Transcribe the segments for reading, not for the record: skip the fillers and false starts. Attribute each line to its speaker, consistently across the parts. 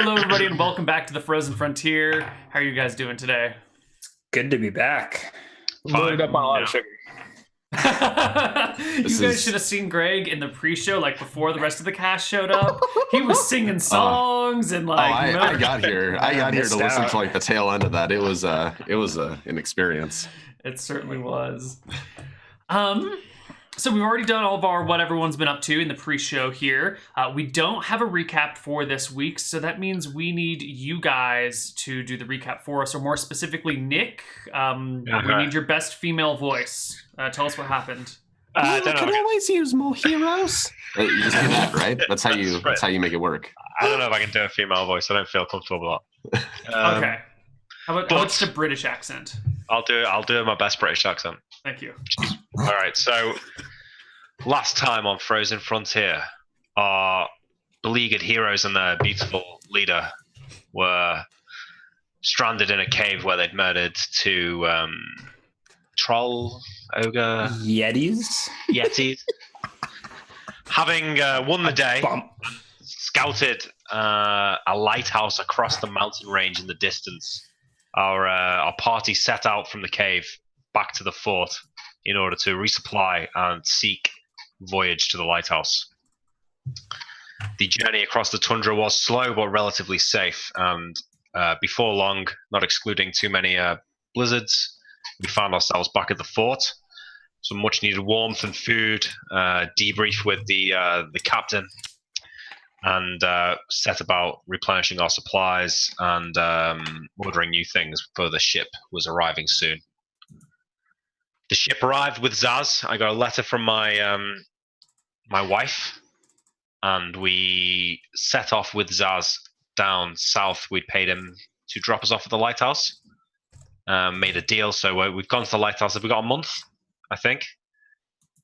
Speaker 1: Hello, everybody, and welcome back to the Frozen Frontier. How are you guys doing today?
Speaker 2: Good to be back.
Speaker 3: Loaded up on a lot of sugar.
Speaker 1: You guys should have seen Greg in the pre-show, like before the rest of the cast showed up. He was singing songs and like.
Speaker 4: I got here. I got here to listen to like the tail end of that. It was an experience.
Speaker 1: It certainly was. So we've already done all of our what everyone's been up to in the pre-show here. We don't have a recap for this week, so that means we need you guys to do the recap for us, or more specifically, Nick. We need your best female voice. Tell us what happened.
Speaker 4: I can always use more heroes. You just do that, right? That's how you. That's how you make it work.
Speaker 3: I don't know if I can do a female voice. I don't feel comfortable with that.
Speaker 1: Okay. How about just a British accent?
Speaker 3: I'll do my best British accent.
Speaker 1: Thank you.
Speaker 3: All right. So last time on Frozen Frontier, our beleaguered heroes and their beautiful leader were stranded in a cave where they'd murdered two troll, ogre,
Speaker 2: Yetis.
Speaker 3: Having won the day, scouted a lighthouse across the mountain range in the distance, our party set out from the cave back to the fort in order to resupply and seek voyage to the lighthouse. The journey across the tundra was slow but relatively safe, and before long, not excluding too many blizzards, we found ourselves back at the fort. Some much needed warmth and food, debrief with the captain, and set about replenishing our supplies and ordering new things for the ship was arriving soon. The ship arrived with Zaz. I got a letter from my wife, and we set off with Zaz down south. We'd paid him to drop us off at the lighthouse. Made a deal, so we've gone to the lighthouse. Have we got a month, I think?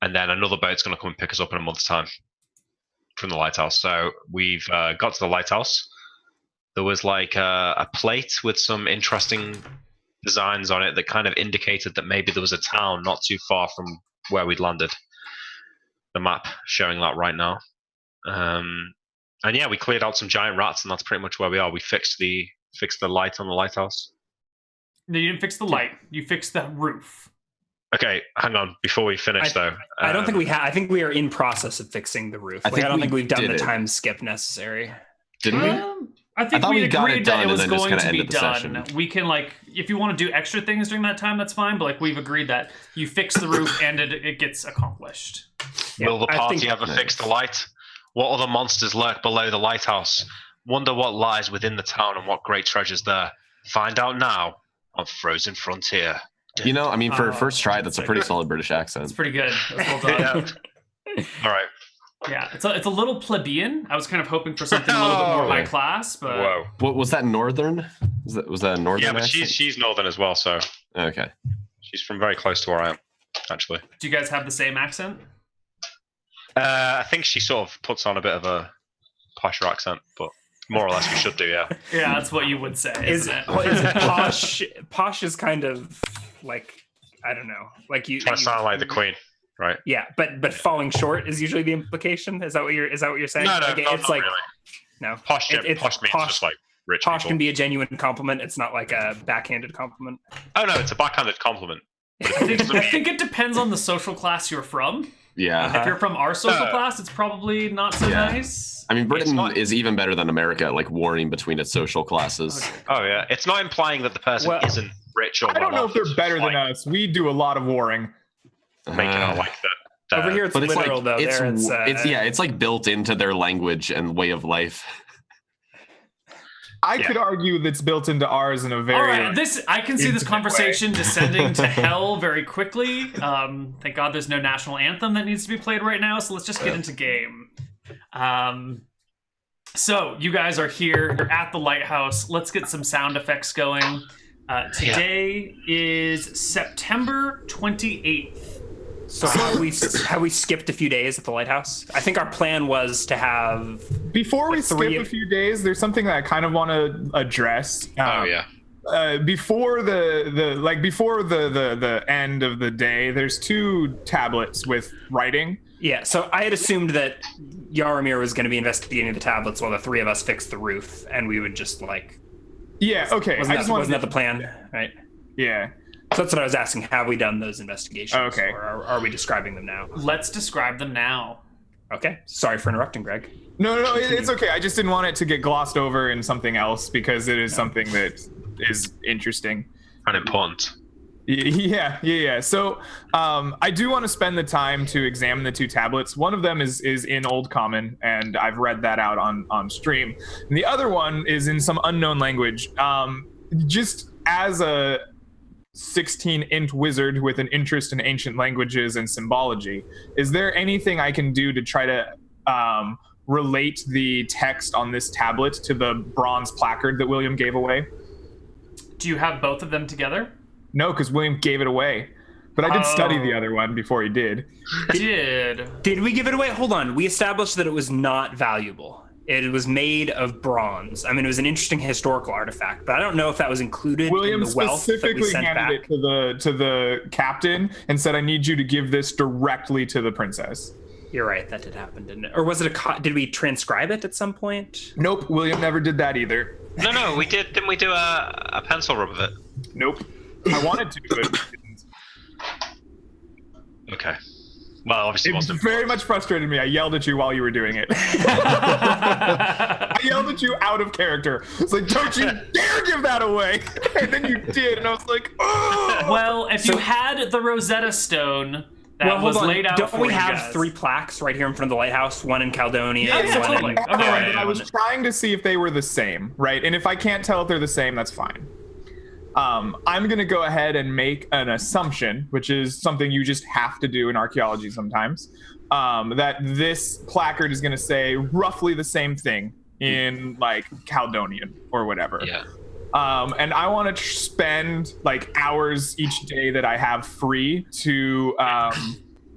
Speaker 3: And then another boat's going to come and pick us up in a month's time from the lighthouse. So we've got to the lighthouse. There was like a plate with some interesting designs on it that kind of indicated that maybe there was a town not too far from where we'd landed. The map showing that right now. And yeah, we cleared out some giant rats, and that's pretty much where we are. We fixed the light on the lighthouse.
Speaker 1: No, you didn't fix the light. You fixed the roof.
Speaker 3: Okay, hang on. Before we finish, though.
Speaker 2: I don't think we have. I think we are in process of fixing the roof. I don't think we've done the time skip necessary.
Speaker 4: Didn't we?
Speaker 1: I think we agreed that it was going to be done. We can, like, if you want to do extra things during that time, that's fine. But like, we've agreed that you fix the roof and it gets accomplished.
Speaker 3: Will the party ever fix the light? What other monsters lurk below the lighthouse? Wonder what lies within the town and what great treasures there. Find out now on Frozen Frontier.
Speaker 4: You know, I mean, for a first try, that's a pretty solid British accent.
Speaker 1: It's pretty good. That's well done.
Speaker 3: All right.
Speaker 1: Yeah, it's a little plebeian. I was kind of hoping for something a little bit more high class, but
Speaker 3: whoa,
Speaker 4: what was that? Northern? Was that a northern?
Speaker 3: Yeah, but
Speaker 4: accent?
Speaker 3: she's northern as well, so
Speaker 4: okay.
Speaker 3: She's from very close to where I am, actually.
Speaker 1: Do you guys have the same accent?
Speaker 3: I think she sort of puts on a bit of a posher accent, but more or less we should do, yeah.
Speaker 1: Yeah, that's what you would say, isn't it?
Speaker 2: Is it posh? Posh is kind of like, I don't know, like you
Speaker 3: trying to sound like the Queen. Right.
Speaker 2: Yeah, but falling short is usually the implication. Is that what you're saying?
Speaker 3: No,
Speaker 2: like,
Speaker 3: it's
Speaker 2: not
Speaker 3: like
Speaker 2: really. No.
Speaker 3: Posh means just like rich
Speaker 2: posh
Speaker 3: people.
Speaker 2: Can be a genuine compliment. It's not like a backhanded compliment.
Speaker 3: Oh no, it's a backhanded compliment.
Speaker 1: I think it depends on the social class you're from.
Speaker 4: Yeah.
Speaker 1: If you're from our social class, it's probably not so nice.
Speaker 4: I mean, Britain is even better than America at like warring between its social classes.
Speaker 3: Okay. Oh yeah, it's not implying that the person isn't rich or.
Speaker 5: I don't know if they're better than us. We do a lot of warring.
Speaker 3: Making out like that.
Speaker 2: Over here, it's literal, though.
Speaker 4: It's like built into their language and way of life.
Speaker 5: I could argue that's built into ours in a very.
Speaker 1: All right, I can see this conversation descending to hell very quickly. Thank God there's no national anthem that needs to be played right now. So let's just get into game. So you guys are here. You're at the lighthouse. Let's get some sound effects going. Today is September 28th.
Speaker 2: So have we skipped a few days at the lighthouse? I think our plan was to have
Speaker 5: before we skip a few days. There's something that I kind of want to address. Before the end of the day, there's two tablets with writing.
Speaker 2: Yeah, so I had assumed that Yaramir was going to be investigating the tablets while the three of us fixed the roof, and we would just like...
Speaker 5: Yeah, okay.
Speaker 2: Wasn't that the plan, right?
Speaker 5: Yeah.
Speaker 2: So that's what I was asking. Have we done those investigations?
Speaker 5: Okay.
Speaker 2: Or are we describing them now?
Speaker 1: Let's describe them now.
Speaker 2: Okay. Sorry for interrupting, Greg.
Speaker 5: No, it's okay. I just didn't want it to get glossed over in something else because it is something that is interesting.
Speaker 3: And important.
Speaker 5: Yeah. So I do want to spend the time to examine the two tablets. One of them is in Old Common, and I've read that out on stream. And the other one is in some unknown language. Just as a 16-int wizard with an interest in ancient languages and symbology, is there anything I can do to try to relate the text on this tablet to the bronze placard that William gave away?
Speaker 1: Do you have both of them together?
Speaker 5: No, because William gave it away. But I did study the other one before he did.
Speaker 2: Did we give it away? Hold on. We established that it was not valuable. It was made of bronze. I mean, it was an interesting historical artifact, but I don't know if that was included
Speaker 5: William
Speaker 2: in the wealth that we
Speaker 5: specifically
Speaker 2: sent
Speaker 5: handed
Speaker 2: back.
Speaker 5: it to the captain and said, "I need you to give this directly to the princess."
Speaker 2: You're right. That did happen, didn't it? Or was it did we transcribe it at some point?
Speaker 5: Nope, William never did that either.
Speaker 3: No, we did. Didn't we do a pencil rub of it?
Speaker 5: Nope. I wanted to, but didn't.
Speaker 3: Okay. Well, obviously it
Speaker 5: It
Speaker 3: wasn't.
Speaker 5: very much frustrated me. I yelled at you while you were doing it. I yelled at you out of character. It's like, don't you dare give that away. And then you did, and I was like, oh.
Speaker 1: Well, if you had the Rosetta Stone that was laid out
Speaker 2: Don't
Speaker 1: for
Speaker 2: we
Speaker 1: you
Speaker 2: have
Speaker 1: guys.
Speaker 2: 3 plaques right here in front of the lighthouse? One in Caledonia,
Speaker 5: Yeah,
Speaker 2: one
Speaker 1: totally.
Speaker 2: in...
Speaker 1: Okay,
Speaker 5: but I was trying to see if they were the same, right? And if I can't tell if they're the same, that's fine. I'm going to go ahead and make an assumption, which is something you just have to do in archaeology sometimes, that this placard is going to say roughly the same thing in like Caledonian or whatever.
Speaker 3: Yeah.
Speaker 5: And I want to spend like hours each day that I have free to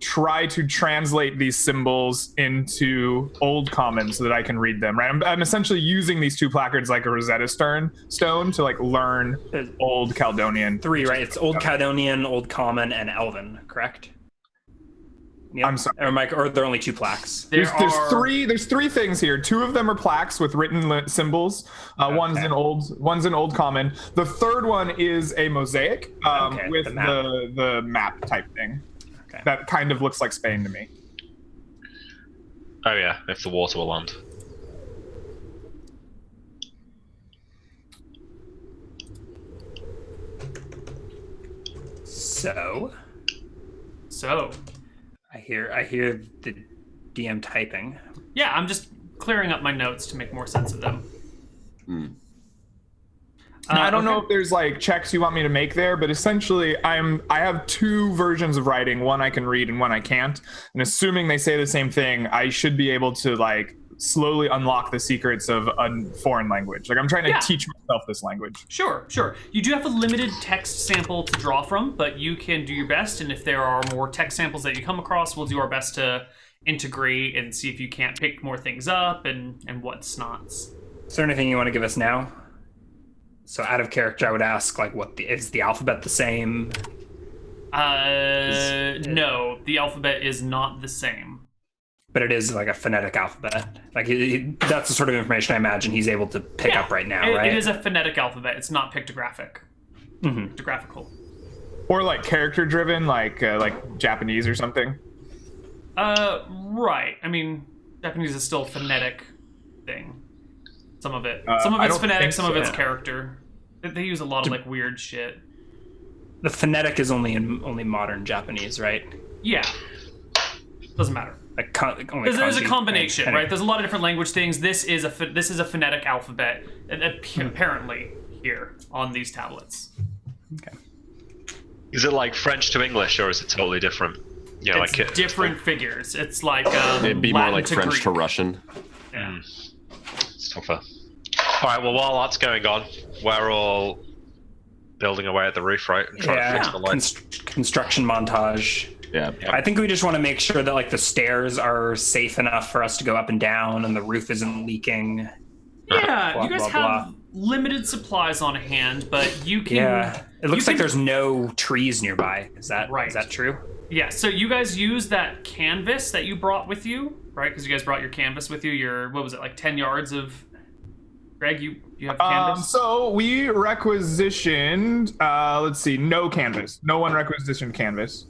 Speaker 5: try to translate these symbols into Old Common so that I can read them, right? I'm essentially using these two placards like a Rosetta Stone to like learn Old Caledonian.
Speaker 2: 3, right? It's Old Caledonian, Old Common, and Elven, correct? Neal?
Speaker 5: I'm sorry.
Speaker 2: Or Mike, or there are only 2 plaques?
Speaker 5: There's three things here. 2 of them are plaques with written symbols. One's in Old Common. The third one is a mosaic with the map type thing. Okay. That kind of looks like Spain to me.
Speaker 3: Oh yeah, if the water will land.
Speaker 2: So I hear the DM typing.
Speaker 1: Yeah, I'm just clearing up my notes to make more sense of them.
Speaker 5: I don't know if there's like checks you want me to make there, but essentially I have 2 versions of writing, one I can read and one I can't. And assuming they say the same thing, I should be able to like slowly unlock the secrets of a foreign language. Like I'm trying to teach myself this language.
Speaker 1: Sure. You do have a limited text sample to draw from, but you can do your best. And if there are more text samples that you come across, we'll do our best to integrate and see if you can't pick more things up and what's not.
Speaker 2: Is there anything you want to give us now? So out of character, I would ask, like, is the alphabet the same?
Speaker 1: No, the alphabet is not the same.
Speaker 2: But it is like a phonetic alphabet. Like that's the sort of information I imagine he's able to pick up right now, right?
Speaker 1: It is a phonetic alphabet. It's not pictographic. Pictographical.
Speaker 5: Or like character driven, like Japanese or something.
Speaker 1: Right. I mean, Japanese is still a phonetic thing. Some of it's phonetic, some of it's character. They use a lot of like weird shit.
Speaker 2: The phonetic is only in modern Japanese, right?
Speaker 1: Yeah. Doesn't matter.
Speaker 2: Like
Speaker 1: there's a combination, right? There's a lot of different language things. This is a phonetic alphabet, apparently here on these tablets.
Speaker 2: Okay.
Speaker 3: Is it like French to English, or is it totally different? Yeah,
Speaker 1: it's like different figures. It's like
Speaker 4: it'd be
Speaker 1: Latin
Speaker 4: more like French
Speaker 1: Greek.
Speaker 4: to Russian.
Speaker 1: Yeah.
Speaker 3: It's tougher. All right. Well, while that's going on, we're all building away at the roof, right? And trying to fix the lights.
Speaker 2: Construction montage.
Speaker 4: Yeah.
Speaker 2: I think we just want to make sure that like the stairs are safe enough for us to go up and down, and the roof isn't leaking.
Speaker 1: Yeah, you guys have limited supplies on hand, but you can.
Speaker 2: Yeah, it looks like there's no trees nearby. Is that
Speaker 1: right?
Speaker 2: Is that true?
Speaker 1: Yeah. So you guys use that canvas that you brought with you, right? Because you guys brought your canvas with you. Your what was it, like 10 yards of? Greg, you have canvas?
Speaker 5: So we requisitioned. Let's see, no canvas. No one requisitioned canvas.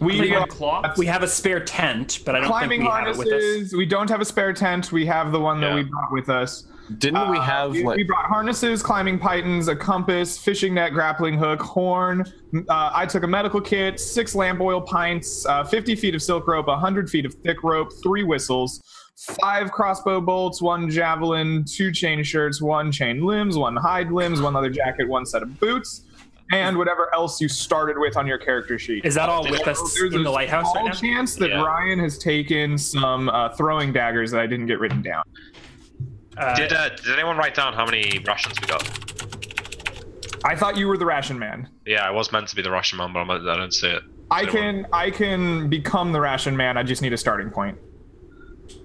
Speaker 5: We
Speaker 2: have a spare tent, but I don't
Speaker 5: climbing
Speaker 2: think we have it with us.
Speaker 5: We don't have a spare tent. We have the one that we brought with us.
Speaker 4: Didn't we have
Speaker 5: we brought harnesses, climbing pythons, a compass, fishing net, grappling hook, horn. I took a medical kit, 6 lamp oil pints, 50 feet of silk rope, 100 feet of thick rope, 3 whistles, 5 crossbow bolts, 1 javelin, 2 chain shirts, 1 chain limbs, 1 hide limbs, 1 leather jacket, 1 set of boots, and whatever else you started with on your character sheet.
Speaker 2: Is that all with us in the lighthouse right now?
Speaker 5: There's a chance that Ryan has taken some throwing daggers that I didn't get written down.
Speaker 3: Did anyone write down how many rations we got?
Speaker 5: I thought you were the ration man.
Speaker 3: Yeah, I was meant to be the ration man, but I don't see it.
Speaker 5: I can become the ration man. I just need a starting point.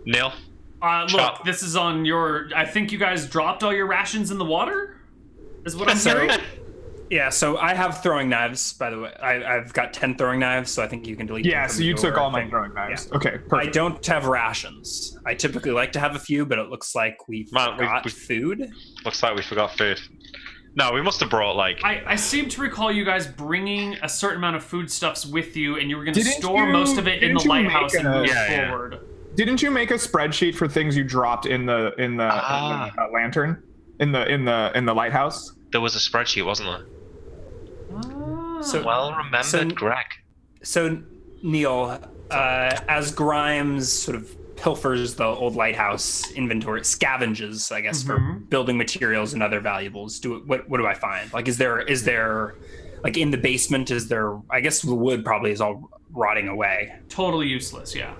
Speaker 3: Neal?
Speaker 1: Look, this is on your... I think you guys dropped all your rations in the water? Is what I'm hearing?
Speaker 2: Yeah, so I have throwing knives, by the way. I've got 10 throwing knives, so I think you can delete them.
Speaker 5: Yeah, so you took all my throwing knives. Yeah. Okay, perfect.
Speaker 2: I don't have rations. I typically like to have a few, but it looks like we forgot food.
Speaker 3: Looks like we forgot food. No, we must have brought, like...
Speaker 1: I seem to recall you guys bringing a certain amount of foodstuffs with you, and you were going to store most of it in the lighthouse and move forward.
Speaker 5: Didn't you make a spreadsheet for things you dropped in the lantern? In the lighthouse?
Speaker 3: There was a spreadsheet, wasn't there?
Speaker 2: So
Speaker 3: well remembered, Greg.
Speaker 2: So Neal, as Grimes sort of pilfers the old lighthouse inventory, scavenges, I guess, for building materials and other valuables, what do I find? Like, is there like in the basement? Is there? I guess the wood probably is all rotting away.
Speaker 1: Totally useless. Yeah.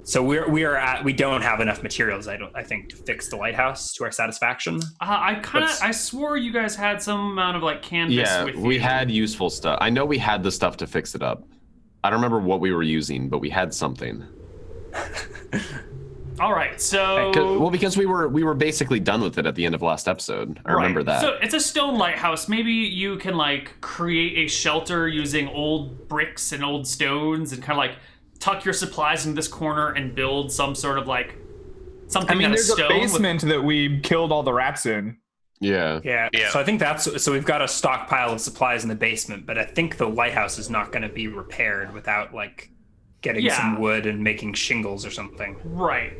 Speaker 2: So we don't have enough materials, I think, to fix the lighthouse to our satisfaction.
Speaker 1: I swore you guys had some amount of like canvas with you.
Speaker 4: We had useful stuff. I know we had the stuff to fix it up. I don't remember what we were using, but we had something.
Speaker 1: All right, so
Speaker 4: because we were basically done with it at the end of last episode. I remember that.
Speaker 1: So it's a stone lighthouse. Maybe you can like create a shelter using old bricks and old stones and kind of like tuck your supplies into this corner and build some sort of like something. I mean,
Speaker 5: there's a basement that we killed all the rats in.
Speaker 4: Yeah.
Speaker 2: So I think so we've got a stockpile of supplies in the basement, but I think the lighthouse is not going to be repaired without like getting some wood and making shingles or something.
Speaker 1: Right.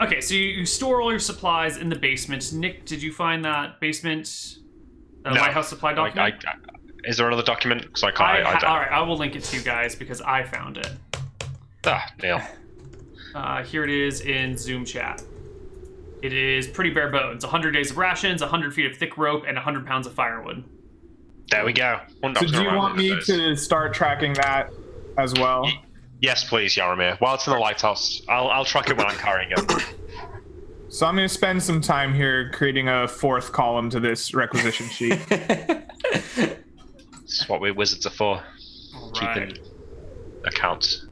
Speaker 1: Okay, so you store all your supplies in the basement. Nick, did you find that basement lighthouse supply document?
Speaker 3: Is there another document? Because I can't.
Speaker 1: All right, I will link it to you guys because I found it.
Speaker 3: Neal.
Speaker 1: Here it is in Zoom chat. It is pretty bare bones. 100 days of rations, 100 feet of thick rope, and 100 pounds of firewood.
Speaker 3: There we go.
Speaker 5: So do you want me to start tracking that as well?
Speaker 3: Yes, please, Yaramir. While it's in the lighthouse, I'll track it when I'm carrying it.
Speaker 5: So I'm going to spend some time here creating a 4th column to this requisition sheet.
Speaker 3: That's what we wizards are for. Keeping accounts.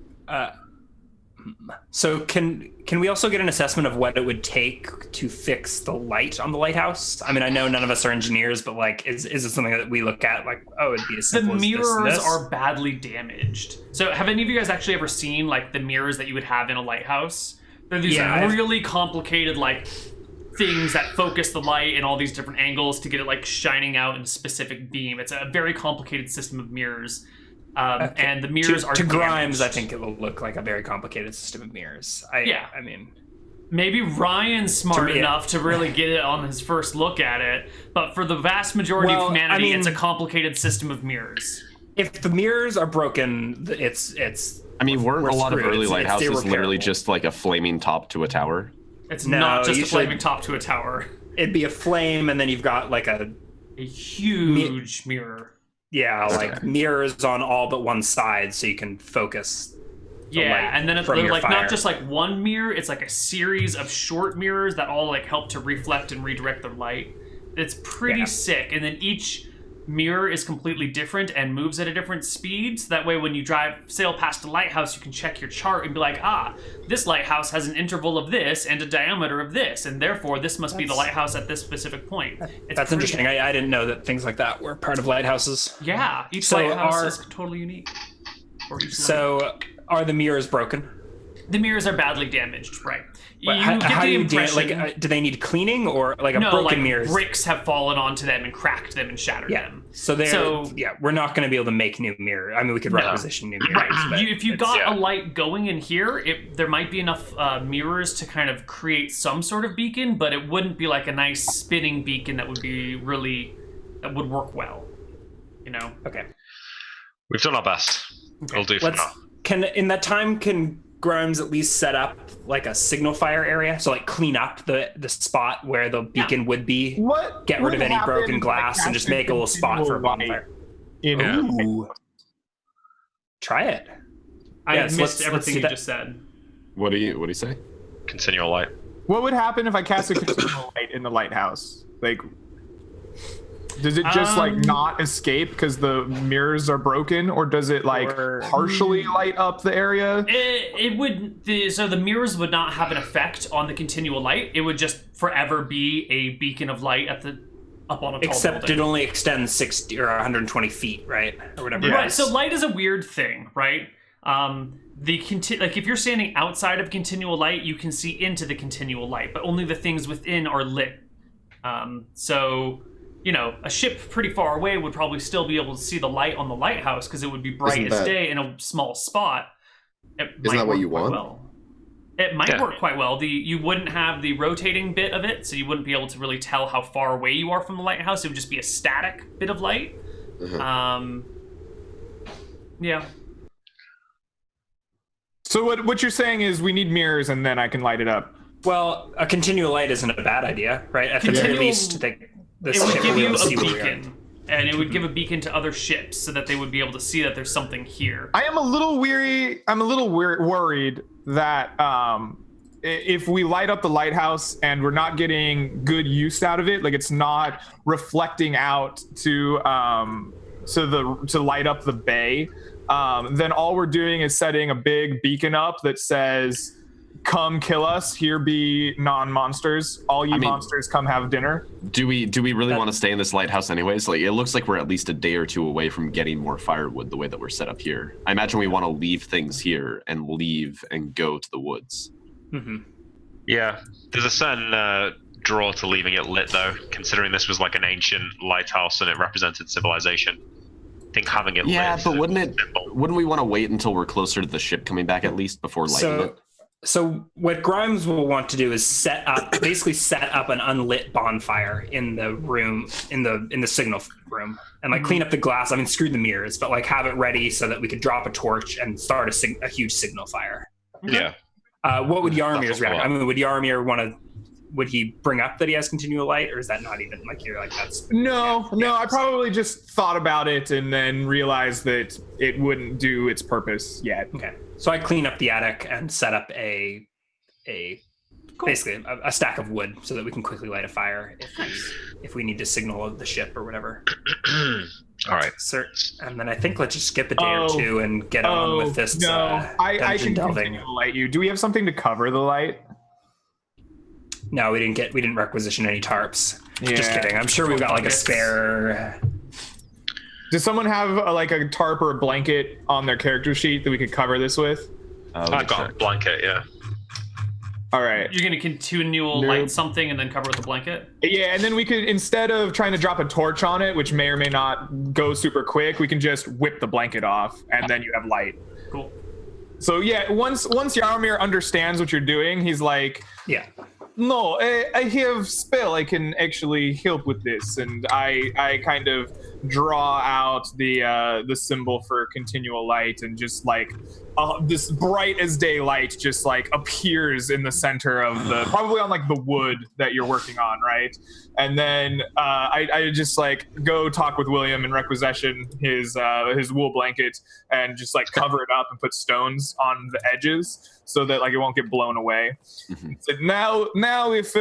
Speaker 2: So can we also get an assessment of what it would take to fix the light on the lighthouse? I mean, I know none of us are engineers, but like, is it something that we look at like, oh, it'd be as simple as this?
Speaker 1: The mirrors are badly damaged. So have any of you guys actually ever seen like the mirrors that you would have in a lighthouse? They're these really complicated like things that focus the light in all these different angles to get it like shining out in a specific beam. It's a very complicated system of mirrors. And the mirrors are
Speaker 2: to
Speaker 1: damaged.
Speaker 2: Grimes. I think it will look like a very complicated system of mirrors. I mean,
Speaker 1: maybe Ryan's smart enough to really get it on his first look at it, but for the vast majority of humanity, it's a complicated system of mirrors.
Speaker 2: If the mirrors are broken, it's.
Speaker 4: I mean, weren't a lot of early lighthouses literally just like a flaming top to a tower?
Speaker 1: It's not just a flaming top to a tower.
Speaker 2: It'd be a flame, and then you've got like a
Speaker 1: huge mirror.
Speaker 2: Yeah, like mirrors on all but one side, so you can focus.
Speaker 1: And then it's like not just like one mirror; it's like a series of short mirrors that all like help to reflect and redirect the light. It's pretty sick, and then each mirror is completely different and moves at a different speed. So that way when you sail past a lighthouse, you can check your chart and be like, this lighthouse has an interval of this and a diameter of this, and therefore this must be the lighthouse at this specific point.
Speaker 2: That's interesting. I didn't know that things like that were part of lighthouses.
Speaker 1: Yeah, each lighthouse is totally unique.
Speaker 2: So are the mirrors broken?
Speaker 1: The mirrors are badly damaged, right?
Speaker 2: How do you do they need cleaning, or like a broken mirrors?
Speaker 1: Bricks have fallen onto them and cracked them and shattered them.
Speaker 2: So we're not going to be able to make new mirror. I mean, we could requisition new mirrors. But
Speaker 1: if you got a light going in here, there might be enough mirrors to kind of create some sort of beacon, but it wouldn't be like a nice spinning beacon that would work well. You know?
Speaker 2: Okay.
Speaker 3: We've done our best. Okay. We'll do for now.
Speaker 2: Can Grimes at least set up like a signal fire area? So like clean up the spot where the beacon would be. Get rid of any broken glass and just make a little spot for a bonfire. Ooh. Try it.
Speaker 1: I missed everything you just said.
Speaker 4: What do you say?
Speaker 3: Continual light.
Speaker 5: What would happen if I cast a continual light in the lighthouse? Like, does it just like not escape because the mirrors are broken, or does it like partially light up the area?
Speaker 1: It would. So the mirrors would not have an effect on the continual light. It would just forever be a beacon of light up on a tall
Speaker 2: Except
Speaker 1: building.
Speaker 2: it only extends 60 or 120 feet, right, or whatever.
Speaker 1: Yeah. Right. So light is a weird thing, right? Like if you're standing outside of continual light, you can see into the continual light, but only the things within are lit. So. You know, a ship pretty far away would probably still be able to see the light on the lighthouse because it would be bright as day in a small spot.
Speaker 4: Isn't that what you want?
Speaker 1: Well. It might work quite well. You wouldn't have the rotating bit of it, so you wouldn't be able to really tell how far away you are from the lighthouse. It would just be a static bit of light. Yeah.
Speaker 5: So what you're saying is we need mirrors and then I can light it up.
Speaker 2: Well, a continual light isn't a bad idea, right? At the very least,
Speaker 1: it would give you a beacon, and it would give a beacon to other ships so that they would be able to see that there's something here.
Speaker 5: I am a little weary. I'm a little worried that if we light up the lighthouse and we're not getting good use out of it, like it's not reflecting out to light up the bay, then all we're doing is setting a big beacon up that says, "Come kill us. Here be non-monsters. All you monsters, come have dinner."
Speaker 4: Do we really want to stay in this lighthouse anyways? Like, it looks like we're at least a day or two away from getting more firewood the way that we're set up here. I imagine we want to leave things here and leave and go to the woods.
Speaker 2: Mm-hmm.
Speaker 3: Yeah, there's a certain draw to leaving it lit, though, considering this was like an ancient lighthouse and it represented civilization. I think having it lit.
Speaker 4: Yeah, but wouldn't we want to wait until we're closer to the ship coming back at least before lighting it?
Speaker 2: So what Grimes will want to do is set up an unlit bonfire in the room, in the signal room, and like clean up the glass. I mean, screw the mirrors, but like have it ready so that we could drop a torch and start a huge signal fire.
Speaker 3: Yeah.
Speaker 2: What would Yarmir's react? I mean, would Yarmir would he bring up that he has continual light, or is that not even like you're like that's?
Speaker 5: No. I probably just thought about it and then realized that it wouldn't do its purpose yet.
Speaker 2: Okay. So I clean up the attic and set up basically a stack of wood so that we can quickly light a fire if we need to signal the ship or whatever.
Speaker 3: All right.
Speaker 2: And then I think let's just skip a day or two and get on with this.
Speaker 5: I can continue to light you. Do we have something to cover the light?
Speaker 2: No, we didn't requisition any tarps. Yeah. Just kidding. I'm sure we've got like a spare.
Speaker 5: Does someone have a tarp or a blanket on their character sheet that we could cover this with?
Speaker 3: I've got a blanket, yeah.
Speaker 5: All right.
Speaker 1: You're going to continual light something and then cover it with a blanket?
Speaker 5: Yeah, and then we could, instead of trying to drop a torch on it, which may or may not go super quick, we can just whip the blanket off, and then you have light.
Speaker 1: Cool.
Speaker 5: So yeah, once Yarmir understands what you're doing, he's like,
Speaker 2: yeah.
Speaker 5: No, I have spell. I can actually help with this, and I kind of draw out the symbol for continual light, and just like this bright as day light just like appears in the center of probably on like the wood that you're working on, right? And then I just like go talk with William and requisition his wool blanket and just like cover it up and put stones on the edges so that like it won't get blown away. Mm-hmm. So now if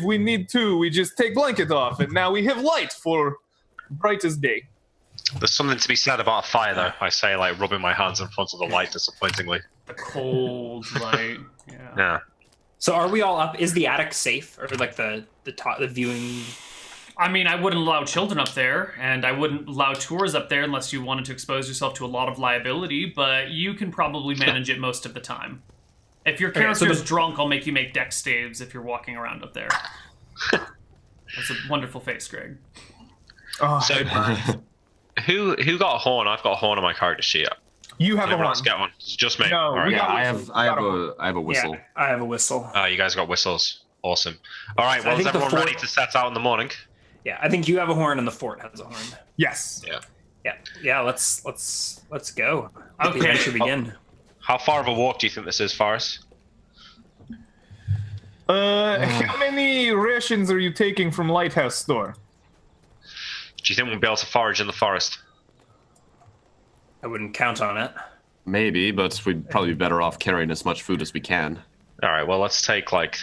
Speaker 5: we need to, we just take blanket off, and now we have light for bright as day.
Speaker 3: There's something to be said about a fire, though. I say, like, rubbing my hands in front of the light disappointingly.
Speaker 1: The cold light.
Speaker 3: Yeah.
Speaker 2: So are we all up? Is the attic safe, or like the top, the viewing?
Speaker 1: I mean, I wouldn't allow children up there, and I wouldn't allow tours up there unless you wanted to expose yourself to a lot of liability, but you can probably manage it most of the time. If your character's drunk, I'll make you make dex saves if you're walking around up there. That's a wonderful face, Greg.
Speaker 5: Oh,
Speaker 3: So, who got a horn? I've got a horn on my character sheet.
Speaker 5: you have a
Speaker 3: Everyone
Speaker 5: horn.
Speaker 3: else get one. It's just me.
Speaker 5: No,
Speaker 3: All right.
Speaker 5: we
Speaker 4: Yeah,
Speaker 5: got
Speaker 4: I have a whistle.
Speaker 2: Yeah, I have a whistle.
Speaker 3: You guys got whistles. Awesome. All right.
Speaker 2: So I
Speaker 3: Well, is
Speaker 2: think the
Speaker 3: everyone ready
Speaker 2: fort-
Speaker 3: to set out in the morning?
Speaker 2: Yeah, I think you have a horn and the fort has a horn.
Speaker 5: Yes.
Speaker 2: Yeah. Let's go. Let
Speaker 1: Okay.
Speaker 2: the adventure begin.
Speaker 3: How far of a walk do you think this is, Faris?
Speaker 5: How many rations are you taking from Lighthouse Store?
Speaker 3: Do you think we'll be able to forage in the forest?
Speaker 2: I wouldn't count on it.
Speaker 4: Maybe, but we'd probably be better off carrying as much food as we can.
Speaker 3: All right. Well, let's take like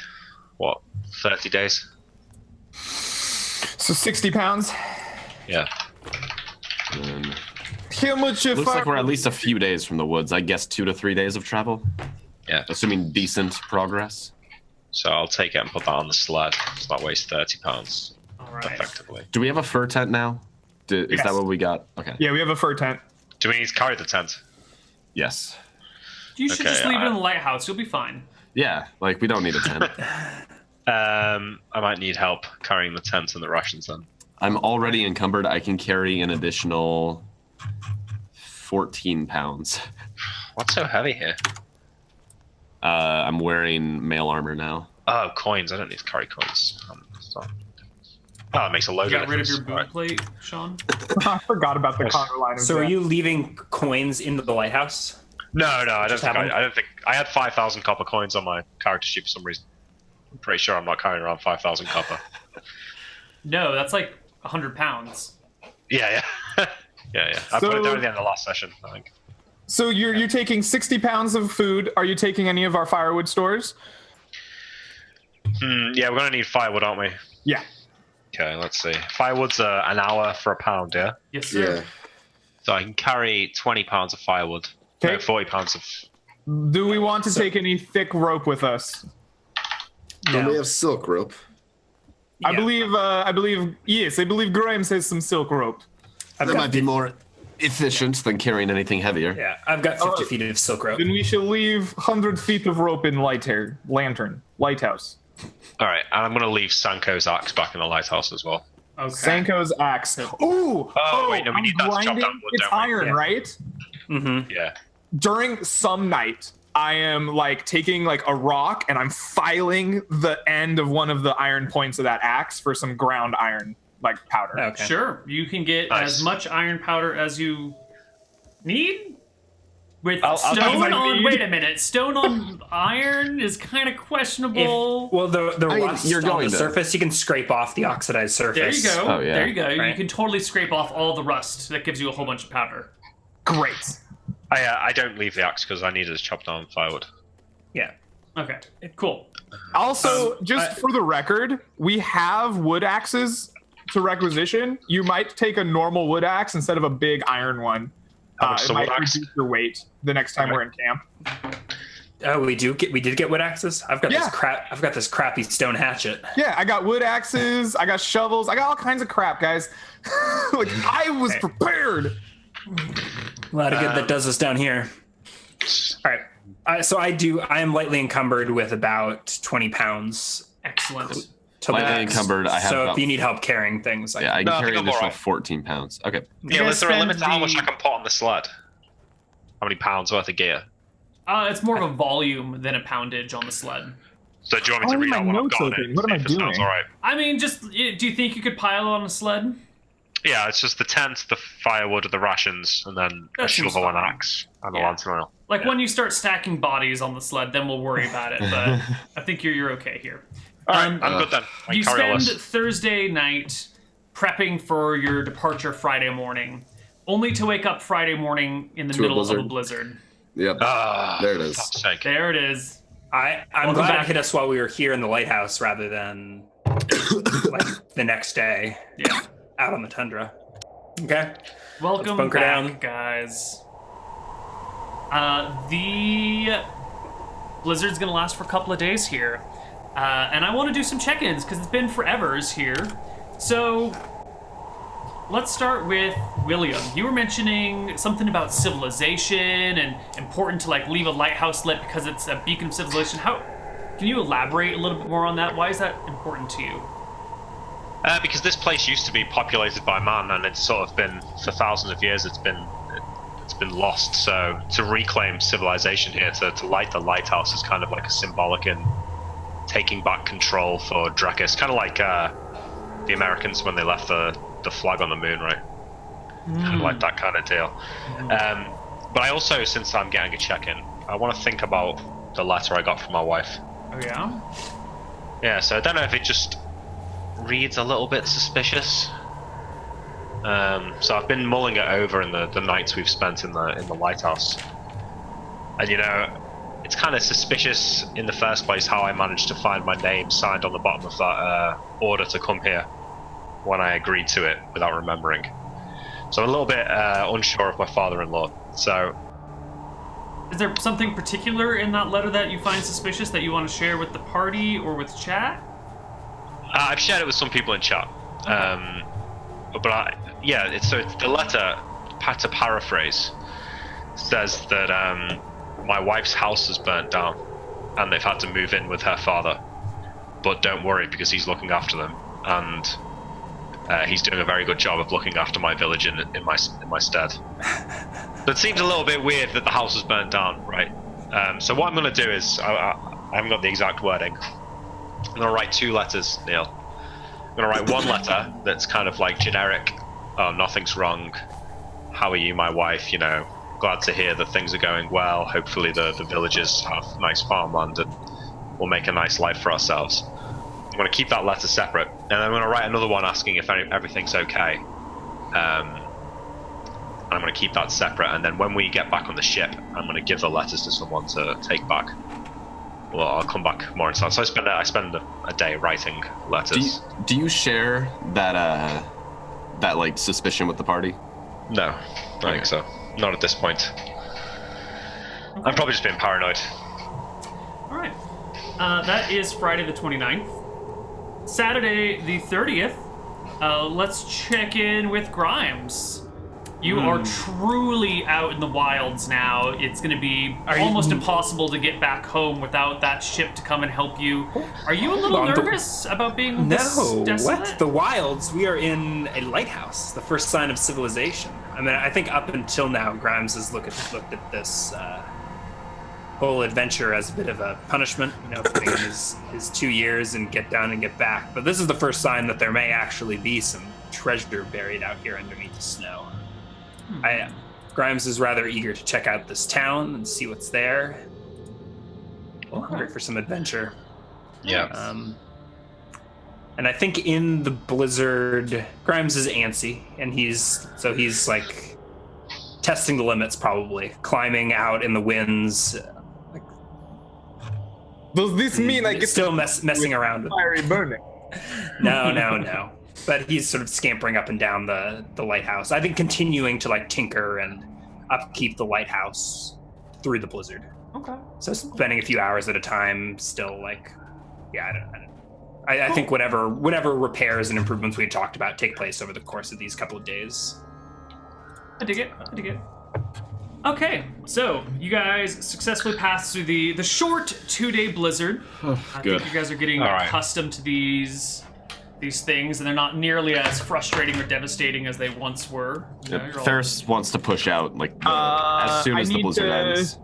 Speaker 3: 30 days.
Speaker 5: So 60 pounds.
Speaker 3: Yeah.
Speaker 4: And
Speaker 5: How much if
Speaker 4: looks like we're at least a few days from the woods. I guess 2 to 3 days of travel.
Speaker 3: Yeah.
Speaker 4: Assuming decent progress.
Speaker 3: So I'll take it and put that on the sled. So that weighs 30 pounds
Speaker 1: All right.
Speaker 3: effectively.
Speaker 4: Do we have a fur tent now? Is
Speaker 5: Yes.
Speaker 4: that what we got? Okay.
Speaker 5: Yeah, we have a fur tent.
Speaker 3: Do we need to carry the tent?
Speaker 4: Yes.
Speaker 1: You should
Speaker 3: Okay,
Speaker 1: just leave it in the lighthouse. You'll be fine.
Speaker 4: Yeah, like we don't need a tent.
Speaker 3: I might need help carrying the tent and the rations then.
Speaker 4: I'm already encumbered. I can carry an additional 14 pounds.
Speaker 3: What's so heavy here?
Speaker 4: I'm wearing mail armor now.
Speaker 3: Oh, coins. I don't need to carry coins. Oh, it makes a load
Speaker 1: You
Speaker 3: of
Speaker 1: got rid of
Speaker 3: difference.
Speaker 1: your boot plate, Sean?
Speaker 5: I forgot about the Connar line. Of
Speaker 2: So are
Speaker 5: death.
Speaker 2: you leaving coins in the lighthouse?
Speaker 3: No, I don't
Speaker 2: Just
Speaker 3: think.
Speaker 2: have 'em?
Speaker 3: I don't think. I had 5,000 copper coins on my character sheet for some reason. I'm pretty sure I'm not carrying around 5,000 copper.
Speaker 1: No, that's like 100 pounds.
Speaker 3: Yeah. yeah. I put it
Speaker 5: So-
Speaker 3: down at the end of the last session, I think.
Speaker 5: So you're taking 60 pounds of food. Are you taking any of our firewood stores?
Speaker 3: Yeah, we're gonna need firewood, aren't we?
Speaker 5: Yeah.
Speaker 3: Okay, let's see. Firewood's an hour for a pound, yeah?
Speaker 1: Yes, sir.
Speaker 6: Yeah.
Speaker 3: So I can carry 20 pounds of firewood.
Speaker 5: Okay.
Speaker 3: No, 40 pounds of...
Speaker 5: Do we want to take any thick rope with us?
Speaker 6: Don't we have silk rope?
Speaker 5: I believe, yes, I believe Grimes has some silk rope.
Speaker 2: I've
Speaker 4: That
Speaker 2: got,
Speaker 4: might be more efficient than carrying anything heavier.
Speaker 2: yeah, I've got 50 feet of silk rope.
Speaker 5: Then we shall leave 100 feet of rope in lighthouse.
Speaker 3: All right, and I'm going to leave Sanko's axe back in the lighthouse as well.
Speaker 1: Okay.
Speaker 5: Sanko's axe. Ooh!
Speaker 3: Wait, no, we
Speaker 5: I'm
Speaker 3: need that to chop
Speaker 5: grinding.
Speaker 3: down wood,
Speaker 5: It's
Speaker 3: don't we?
Speaker 5: iron,
Speaker 2: Yeah.
Speaker 5: right?
Speaker 2: Mm-hmm.
Speaker 3: Yeah.
Speaker 5: During some night, I am like taking like a rock and I'm filing the end of one of the iron points of that axe for some ground iron like powder.
Speaker 2: Okay.
Speaker 1: Sure, you can get
Speaker 3: Nice.
Speaker 1: as much iron powder as you need. With
Speaker 3: I'll
Speaker 1: stone
Speaker 3: take my
Speaker 1: on,
Speaker 5: need.
Speaker 1: wait a minute, stone on iron is kind of questionable.
Speaker 2: Well, the
Speaker 4: I mean,
Speaker 2: rust
Speaker 4: you're
Speaker 2: on
Speaker 4: going
Speaker 2: the
Speaker 4: to-
Speaker 2: surface, you can scrape off the oxidized surface.
Speaker 1: There you go.
Speaker 4: Oh, yeah.
Speaker 1: There you go. You
Speaker 2: Right.
Speaker 1: can totally scrape off all the rust. That gives you a whole bunch of powder.
Speaker 5: Great.
Speaker 3: I don't leave the axe because I needed to chop down firewood.
Speaker 2: Yeah.
Speaker 1: Okay, cool.
Speaker 5: Also, just for the record, we have wood axes to requisition. You might take a normal wood axe instead of a big iron one.
Speaker 3: How much is
Speaker 5: It
Speaker 3: a
Speaker 5: might
Speaker 3: wood axe?
Speaker 5: reduce your weight the next time we're in camp.
Speaker 2: Oh, we did get wood axes. I've got this crappy stone hatchet.
Speaker 5: Yeah, I got wood axes, I got shovels, I got all kinds of crap, guys. Like I was
Speaker 2: Okay.
Speaker 5: prepared.
Speaker 2: A lot of good that does us down here. All right. So I am lightly encumbered with about 20 pounds.
Speaker 1: Excellent.
Speaker 2: To
Speaker 4: Lightly
Speaker 2: max.
Speaker 4: encumbered, I have
Speaker 2: So
Speaker 4: about-
Speaker 2: if you need help carrying things,
Speaker 4: Yeah, I can
Speaker 3: No, I
Speaker 4: carry
Speaker 3: think
Speaker 4: an
Speaker 3: I'm
Speaker 4: additional
Speaker 3: alright.
Speaker 4: 14 pounds. Okay.
Speaker 3: Neal,
Speaker 1: guys
Speaker 3: is there a limit to
Speaker 1: spend
Speaker 3: how much
Speaker 1: the-
Speaker 3: I can put on the sled? How many pounds worth of gear?
Speaker 1: It's more of a volume than a poundage on the sled.
Speaker 3: So do you want me to
Speaker 5: Oh,
Speaker 3: read
Speaker 5: my
Speaker 3: out what I've
Speaker 5: notes
Speaker 3: got on
Speaker 5: open.
Speaker 3: it?
Speaker 5: What am
Speaker 3: See
Speaker 5: I
Speaker 3: if it sounds
Speaker 5: doing?
Speaker 3: all right.
Speaker 1: I mean, do you think you could pile it on a sled?
Speaker 3: Yeah, it's just the tent, the firewood, the rations, and then a
Speaker 1: That seems
Speaker 3: shovel and
Speaker 1: fine.
Speaker 3: axe and a
Speaker 1: Yeah.
Speaker 3: lantern oil.
Speaker 1: Like
Speaker 3: Yeah.
Speaker 1: when you start stacking bodies on the sled, then we'll worry about it. But I think you're okay here.
Speaker 3: All right, I'm good then. I
Speaker 1: You
Speaker 3: can carry all
Speaker 1: spend
Speaker 3: this.
Speaker 1: Thursday night prepping for your departure Friday morning, only to wake up Friday morning in the
Speaker 6: To a
Speaker 1: middle of a
Speaker 6: blizzard.
Speaker 1: blizzard.
Speaker 6: Yep. there it is.
Speaker 3: Fuck's sake.
Speaker 1: There it is.
Speaker 2: I'm
Speaker 1: Welcome
Speaker 2: glad
Speaker 1: back.
Speaker 2: it hit us while we were here in the lighthouse rather than like the next day
Speaker 1: Yeah.
Speaker 2: out on the tundra. Okay.
Speaker 1: Welcome
Speaker 2: bunker
Speaker 1: back,
Speaker 2: down.
Speaker 1: guys. The blizzard's gonna last for a couple of days here, and I want to do some check-ins because it's been forevers here. So let's start with William. You were mentioning something about civilization and important to like leave a lighthouse lit because it's a beacon of civilization. How can you elaborate a little bit more on that? Why is that important to you?
Speaker 3: Because this place used to be populated by man, and it's sort of been for thousands of years. It's been lost. So to reclaim civilization here, to light the lighthouse is kind of like a symbolic in taking back control for Drekis. Kind of like the Americans when they left the flag on the moon, right? Kind of like that kind of deal. But I also, since I'm getting a check-in, I want to think about the letter I got from my wife.
Speaker 1: Oh yeah?
Speaker 3: Yeah, so I don't know if it just reads a little bit suspicious. So I've been mulling it over in the nights we've spent in the lighthouse. And it's kind of suspicious in the first place how I managed to find my name signed on the bottom of that order to come here when I agreed to it without remembering. So I'm a little bit unsure of my father-in-law. So
Speaker 1: is there something particular in that letter that you find suspicious that you want to share with the party or with chat?
Speaker 3: I've shared it with some people in chat. But it's the letter, to paraphrase, says that my wife's house is burnt down and they've had to move in with her father. But don't worry, because he's looking after them, and he's doing a very good job of looking after my village in my stead. So it seems a little bit weird that the house is burnt down, right? So what I'm going to do is, I haven't got the exact wording. I'm going to write 2 letters, Neal. I'm going to write one letter that's kind of like generic. Oh, nothing's wrong. How are you, my wife? Glad to hear that things are going well. Hopefully the villagers have nice farmland and we'll make a nice life for ourselves. I'm going to keep that letter separate. And then I'm going to write another one asking if everything's okay. And I'm going to keep that separate. And then when we get back on the ship, I'm going to give the letters to someone to take back. Well, I'll come back more in time. So I spend a day writing letters.
Speaker 4: Do you share that like suspicion with the party?
Speaker 3: No, I don't think so. Not at this point. Okay. I'm probably just being paranoid.
Speaker 1: All right. That is Friday the 29th. Saturday the 30th. Let's check in with Grimes. You are truly out in the wilds now. It's going to be almost impossible to get back home without that ship to come and help you. Are you a little nervous about being this desolate?
Speaker 2: What? The wilds? We are in a lighthouse. The first sign of civilization. I mean, I think up until now, Grimes has looked at this whole adventure as a bit of a punishment, putting in his 2 years and get down and get back. But this is the first sign that there may actually be some treasure buried out here underneath the snow. Grimes is rather eager to check out this town and see what's there. Hungry for some adventure.
Speaker 3: Yeah.
Speaker 2: And I think in the blizzard, Grimes is antsy, and he's like testing the limits, probably climbing out in the winds.
Speaker 5: Does this mean I get
Speaker 2: still messing around with
Speaker 5: fiery burning?
Speaker 2: No. But he's sort of scampering up and down the lighthouse. I think continuing to like tinker and upkeep the lighthouse through the blizzard.
Speaker 1: Okay.
Speaker 2: So spending a few hours at a time, still like, I think whatever repairs and improvements we had talked about take place over the course of these couple of days.
Speaker 1: I dig it. Okay, so you guys successfully passed through the short 2-day blizzard. I think you guys are getting accustomed to these things, and they're not nearly as frustrating or devastating as they once were.
Speaker 4: Ferris wants to push out as soon as the blizzard ends.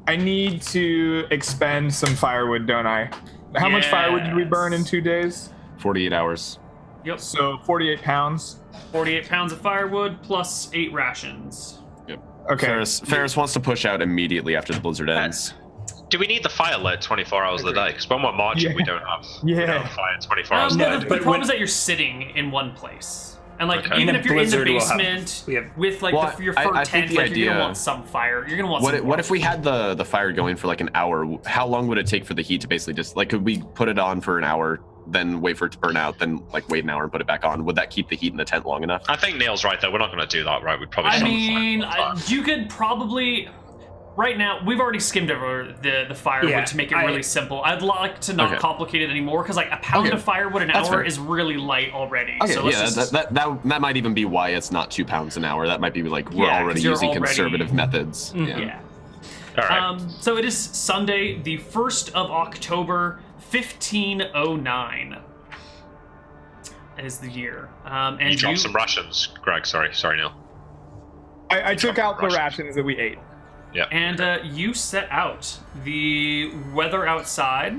Speaker 5: I need to expend some firewood, don't I? How much firewood did we burn in 2 days?
Speaker 4: 48 hours.
Speaker 1: Yep.
Speaker 5: So 48 pounds.
Speaker 1: 48 pounds of firewood plus 8 rations.
Speaker 4: Yep.
Speaker 5: Okay.
Speaker 4: Ferris wants to push out immediately after the blizzard ends.
Speaker 3: Do we need the fire lit 24 hours of the day? Because when we're marching, we don't have fire 24 hours a day.
Speaker 1: The problem is that you're sitting in one place. And even if you're in the basement with your fur tent, you're gonna want some fire. You're gonna want some
Speaker 4: What if we had the fire going for like an hour? How long would it take for the heat to basically just could we put it on for an hour, then wait for it to burn out, then like wait an hour and put it back on. Would that keep the heat in the tent long enough?
Speaker 3: I think Neal's right though. We're not going to do that, right? We'd probably.
Speaker 1: You could probably. Right now, we've already skimmed over the firewood to make it really simple. I'd like to not complicate it anymore because like a pound of firewood an hour is really light already.
Speaker 4: Okay,
Speaker 1: so
Speaker 4: that might even be why it's not 2 pounds an hour. That might be like we're already using conservative methods.
Speaker 1: Yeah.
Speaker 3: All right.
Speaker 1: So it is Sunday, the 1st of October, 1509 is the year. And
Speaker 3: you dropped some rations, Greg. Sorry, Neal.
Speaker 5: I took out the rations that we ate.
Speaker 3: Yeah.
Speaker 1: And you set out. The weather outside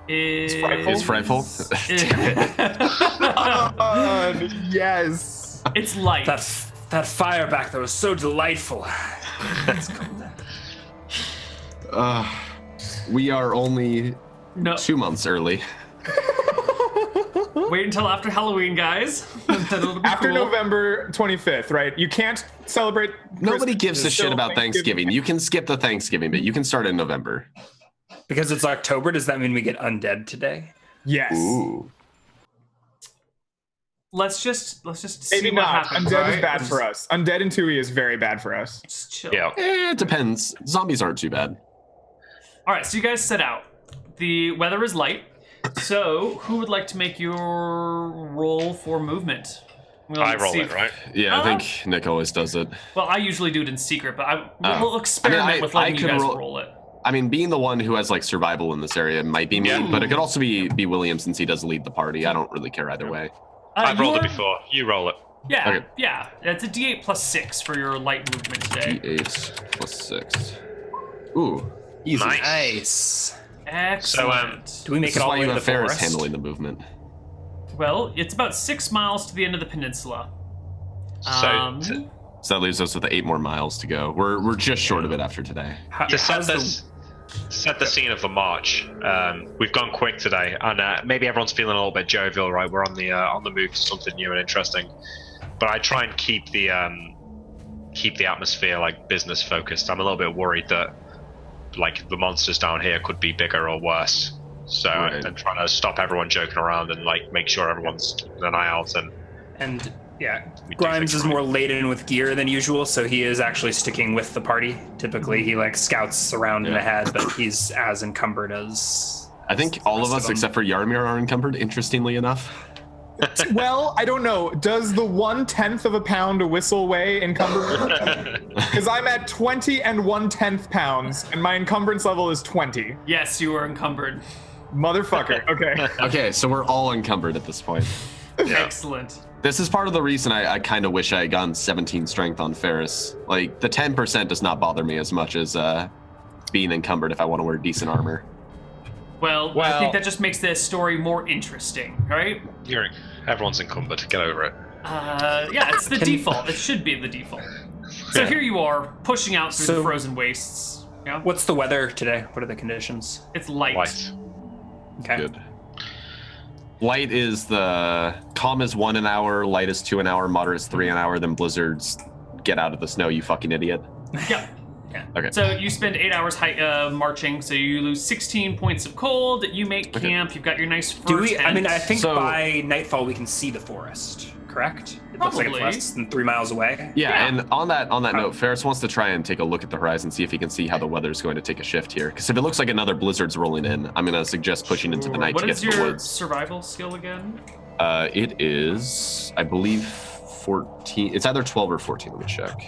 Speaker 1: is
Speaker 4: frightful.
Speaker 5: Yes.
Speaker 1: It's light.
Speaker 2: That fire back there was so delightful.
Speaker 4: We are only 2 months early.
Speaker 1: Wait until after Halloween, guys.
Speaker 5: After November 25th, right? You can't celebrate.
Speaker 4: Nobody gives a shit about Thanksgiving. You can skip the Thanksgiving, but you can start in November.
Speaker 2: Because it's October, does that mean we get undead today?
Speaker 5: Yes.
Speaker 4: Ooh.
Speaker 1: Let's just see
Speaker 5: Maybe
Speaker 1: what
Speaker 5: not.
Speaker 1: happens.
Speaker 5: Undead is bad for us. Undead in 2E is very bad for us.
Speaker 1: Just chill.
Speaker 3: Yeah.
Speaker 4: It depends. Zombies aren't too bad.
Speaker 1: All right, so you guys set out. The weather is light. So, who would like to make your roll for movement?
Speaker 3: I roll it, right?
Speaker 4: Yeah, I think Nick always does it.
Speaker 1: Well, I usually do it in secret, but we'll experiment with letting you guys roll it.
Speaker 4: I mean, being the one who has like survival in this area might be me, but it could also be William since he does lead the party. I don't really care either way.
Speaker 3: I've rolled it before. You roll it.
Speaker 1: Yeah,
Speaker 4: Okay.
Speaker 1: yeah. It's a D8 plus 6 for your light movement today.
Speaker 4: D8 plus 6. Ooh, easy.
Speaker 2: Nice.
Speaker 1: Excellent.
Speaker 2: Do we make
Speaker 4: This
Speaker 2: it
Speaker 4: is
Speaker 2: all
Speaker 4: why
Speaker 2: the way
Speaker 4: you
Speaker 2: to
Speaker 4: have
Speaker 2: the
Speaker 4: Ferris
Speaker 2: forest?
Speaker 4: handling the movement.
Speaker 1: Well, it's about 6 miles to the end of the peninsula.
Speaker 3: So
Speaker 4: So that leaves us with 8 more miles to go. We're just short of it after today.
Speaker 3: to set the scene of the march, we've gone quick today, and maybe everyone's feeling a little bit jovial, right? We're on the move for something new and interesting. But I try and keep the atmosphere like business focused. I'm a little bit worried that like the monsters down here could be bigger or worse. So I'm trying to stop everyone joking around and like make sure everyone's keeping an eye out and
Speaker 2: Grimes is more laden with gear than usual, so he is actually sticking with the party. Typically, he like scouts around in ahead, but he's as encumbered as.
Speaker 4: I think all of us, except for Yarmir, are encumbered. Interestingly enough.
Speaker 5: Well, I don't know. Does the 1/10 of a pound a whistle weigh encumbrance? Because I'm at 20 and 1/10 pounds, and my encumbrance level is 20.
Speaker 1: Yes, you are encumbered.
Speaker 5: Motherfucker. Okay.
Speaker 4: Okay, so we're all encumbered at this point.
Speaker 1: Excellent.
Speaker 4: This is part of the reason I kind of wish I had gotten 17 strength on Ferris. Like, the 10% does not bother me as much as being encumbered if I want to wear decent armor.
Speaker 1: Well, I think that just makes the story more interesting, right?
Speaker 3: Everyone's encumbered. Get over it.
Speaker 1: Yeah, it's the default. It should be the default. So here you are, pushing out through the frozen wastes. Yeah.
Speaker 2: What's the weather today? What are the conditions?
Speaker 1: It's light.
Speaker 2: Okay.
Speaker 4: Good. Light is calm is 1 an hour, light is 2 an hour, moderate is 3 an hour, then blizzards get out of the snow, you fucking idiot.
Speaker 1: Yeah.
Speaker 4: Okay.
Speaker 1: So you spend 8 hours marching, so you lose 16 points of cold. You make camp. You've got your nice fur tent.
Speaker 2: I mean, I think by nightfall we can see the forest. Correct? It looks like it's less than 3 miles away.
Speaker 4: Yeah, and on that note, Ferris wants to try and take a look at the horizon, see if he can see how the weather's going to take a shift here. Because if it looks like another blizzard's rolling in, I'm going to suggest pushing into the night to get to the woods.
Speaker 1: What is your survival skill again?
Speaker 4: It is, I believe, 14. It's either 12 or 14. Let me check.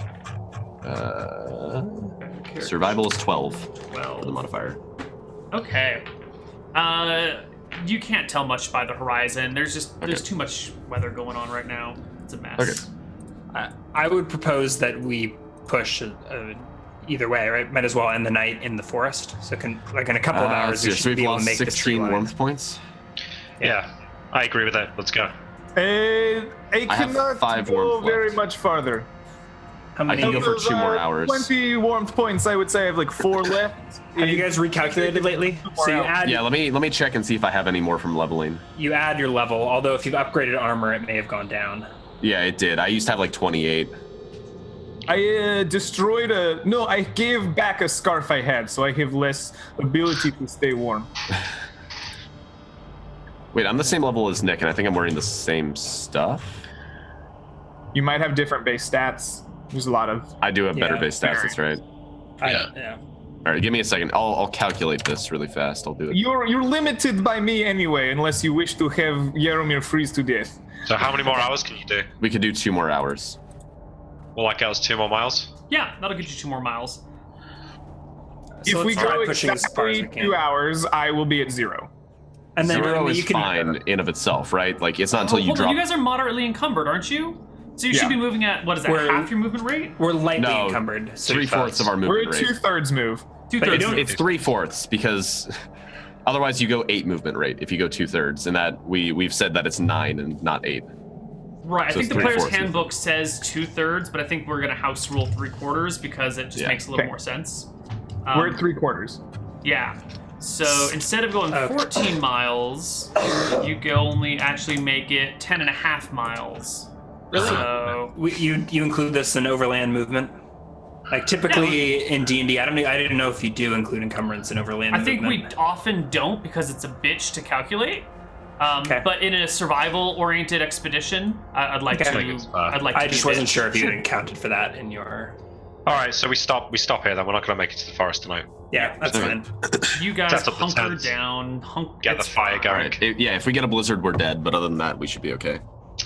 Speaker 4: Survival is 12 for the modifier.
Speaker 1: Okay. You can't tell much by the horizon. There's too much weather going on right now. It's a mess.
Speaker 4: Okay.
Speaker 2: I would propose that we push either way, right? Might as well end the night in the forest. So in a couple of hours, we should be able to make the tree
Speaker 4: 16
Speaker 2: line.
Speaker 4: warmth points.
Speaker 3: Yeah, I agree with that. Let's go.
Speaker 5: I
Speaker 4: have
Speaker 5: cannot
Speaker 4: 5
Speaker 5: go
Speaker 4: warmth
Speaker 5: very
Speaker 4: left.
Speaker 5: much farther.
Speaker 2: How
Speaker 4: I
Speaker 2: many?
Speaker 4: can go for 2 more hours.
Speaker 5: 20 warmth points, I would say I have like 4 left.
Speaker 2: Have you guys recalculated lately? So you add,
Speaker 4: Yeah, let me check and see if I have any more from leveling.
Speaker 2: you add your level. Although if you've upgraded armor, it may have gone down.
Speaker 4: Yeah, it did. I used to have like 28.
Speaker 5: I destroyed I gave back a scarf I had, so I have less ability to stay warm.
Speaker 4: Wait, I'm the same level as Nick, and I think I'm wearing the same stuff.
Speaker 5: You might have different base stats. There's a lot of.
Speaker 4: I do have better base stats. That's right.
Speaker 2: Yeah.
Speaker 4: All right, give me a second. I'll calculate this really fast. I'll do it.
Speaker 5: You're limited by me anyway, unless you wish to have Yaromir freeze to death.
Speaker 3: So how many more hours can you do?
Speaker 4: We could do 2 more hours.
Speaker 3: Will that get us 2 more miles?
Speaker 1: Yeah, that'll get you 2 more miles.
Speaker 5: If we go exactly 2 hours, I will be at 0.
Speaker 2: And then
Speaker 4: 0 is fine in of itself, right? Like it's not until you drop.
Speaker 1: You guys are moderately encumbered, aren't you? So you should be moving at, what is that, half your movement rate?
Speaker 2: We're lightly encumbered.
Speaker 4: So 3/4 of our movement rate.
Speaker 5: We're at 2/3 move.
Speaker 1: 2/3.
Speaker 4: It's 3/4 because otherwise you go 8 movement rate if you go 2/3, and that we've said that it's 9 and not 8.
Speaker 1: Right,
Speaker 4: So
Speaker 1: I think the player's
Speaker 4: 3/4.
Speaker 1: handbook says 2/3, but I think we're gonna house rule 3/4 because it just makes a little more sense.
Speaker 5: We're at 3/4.
Speaker 1: Yeah. So instead of going 14 miles, you go only actually make it 10.5 miles.
Speaker 2: Really?
Speaker 1: So
Speaker 2: you include this in overland movement? Like typically in D&D, I didn't know if you do include encumbrance in overland movement.
Speaker 1: I think we often don't because it's a bitch to calculate. But in a survival-oriented expedition, I'd like to.
Speaker 2: I just wasn't sure if you had accounted for that in your.
Speaker 3: All right, so we stop here. Then we're not going to make it to the forest tonight.
Speaker 2: Yeah, that's fine.
Speaker 1: You guys
Speaker 3: Set up the
Speaker 1: hunker
Speaker 3: tents.
Speaker 1: down.
Speaker 3: Get the fire going.
Speaker 4: If we get a blizzard, we're dead. But other than that, we should be okay.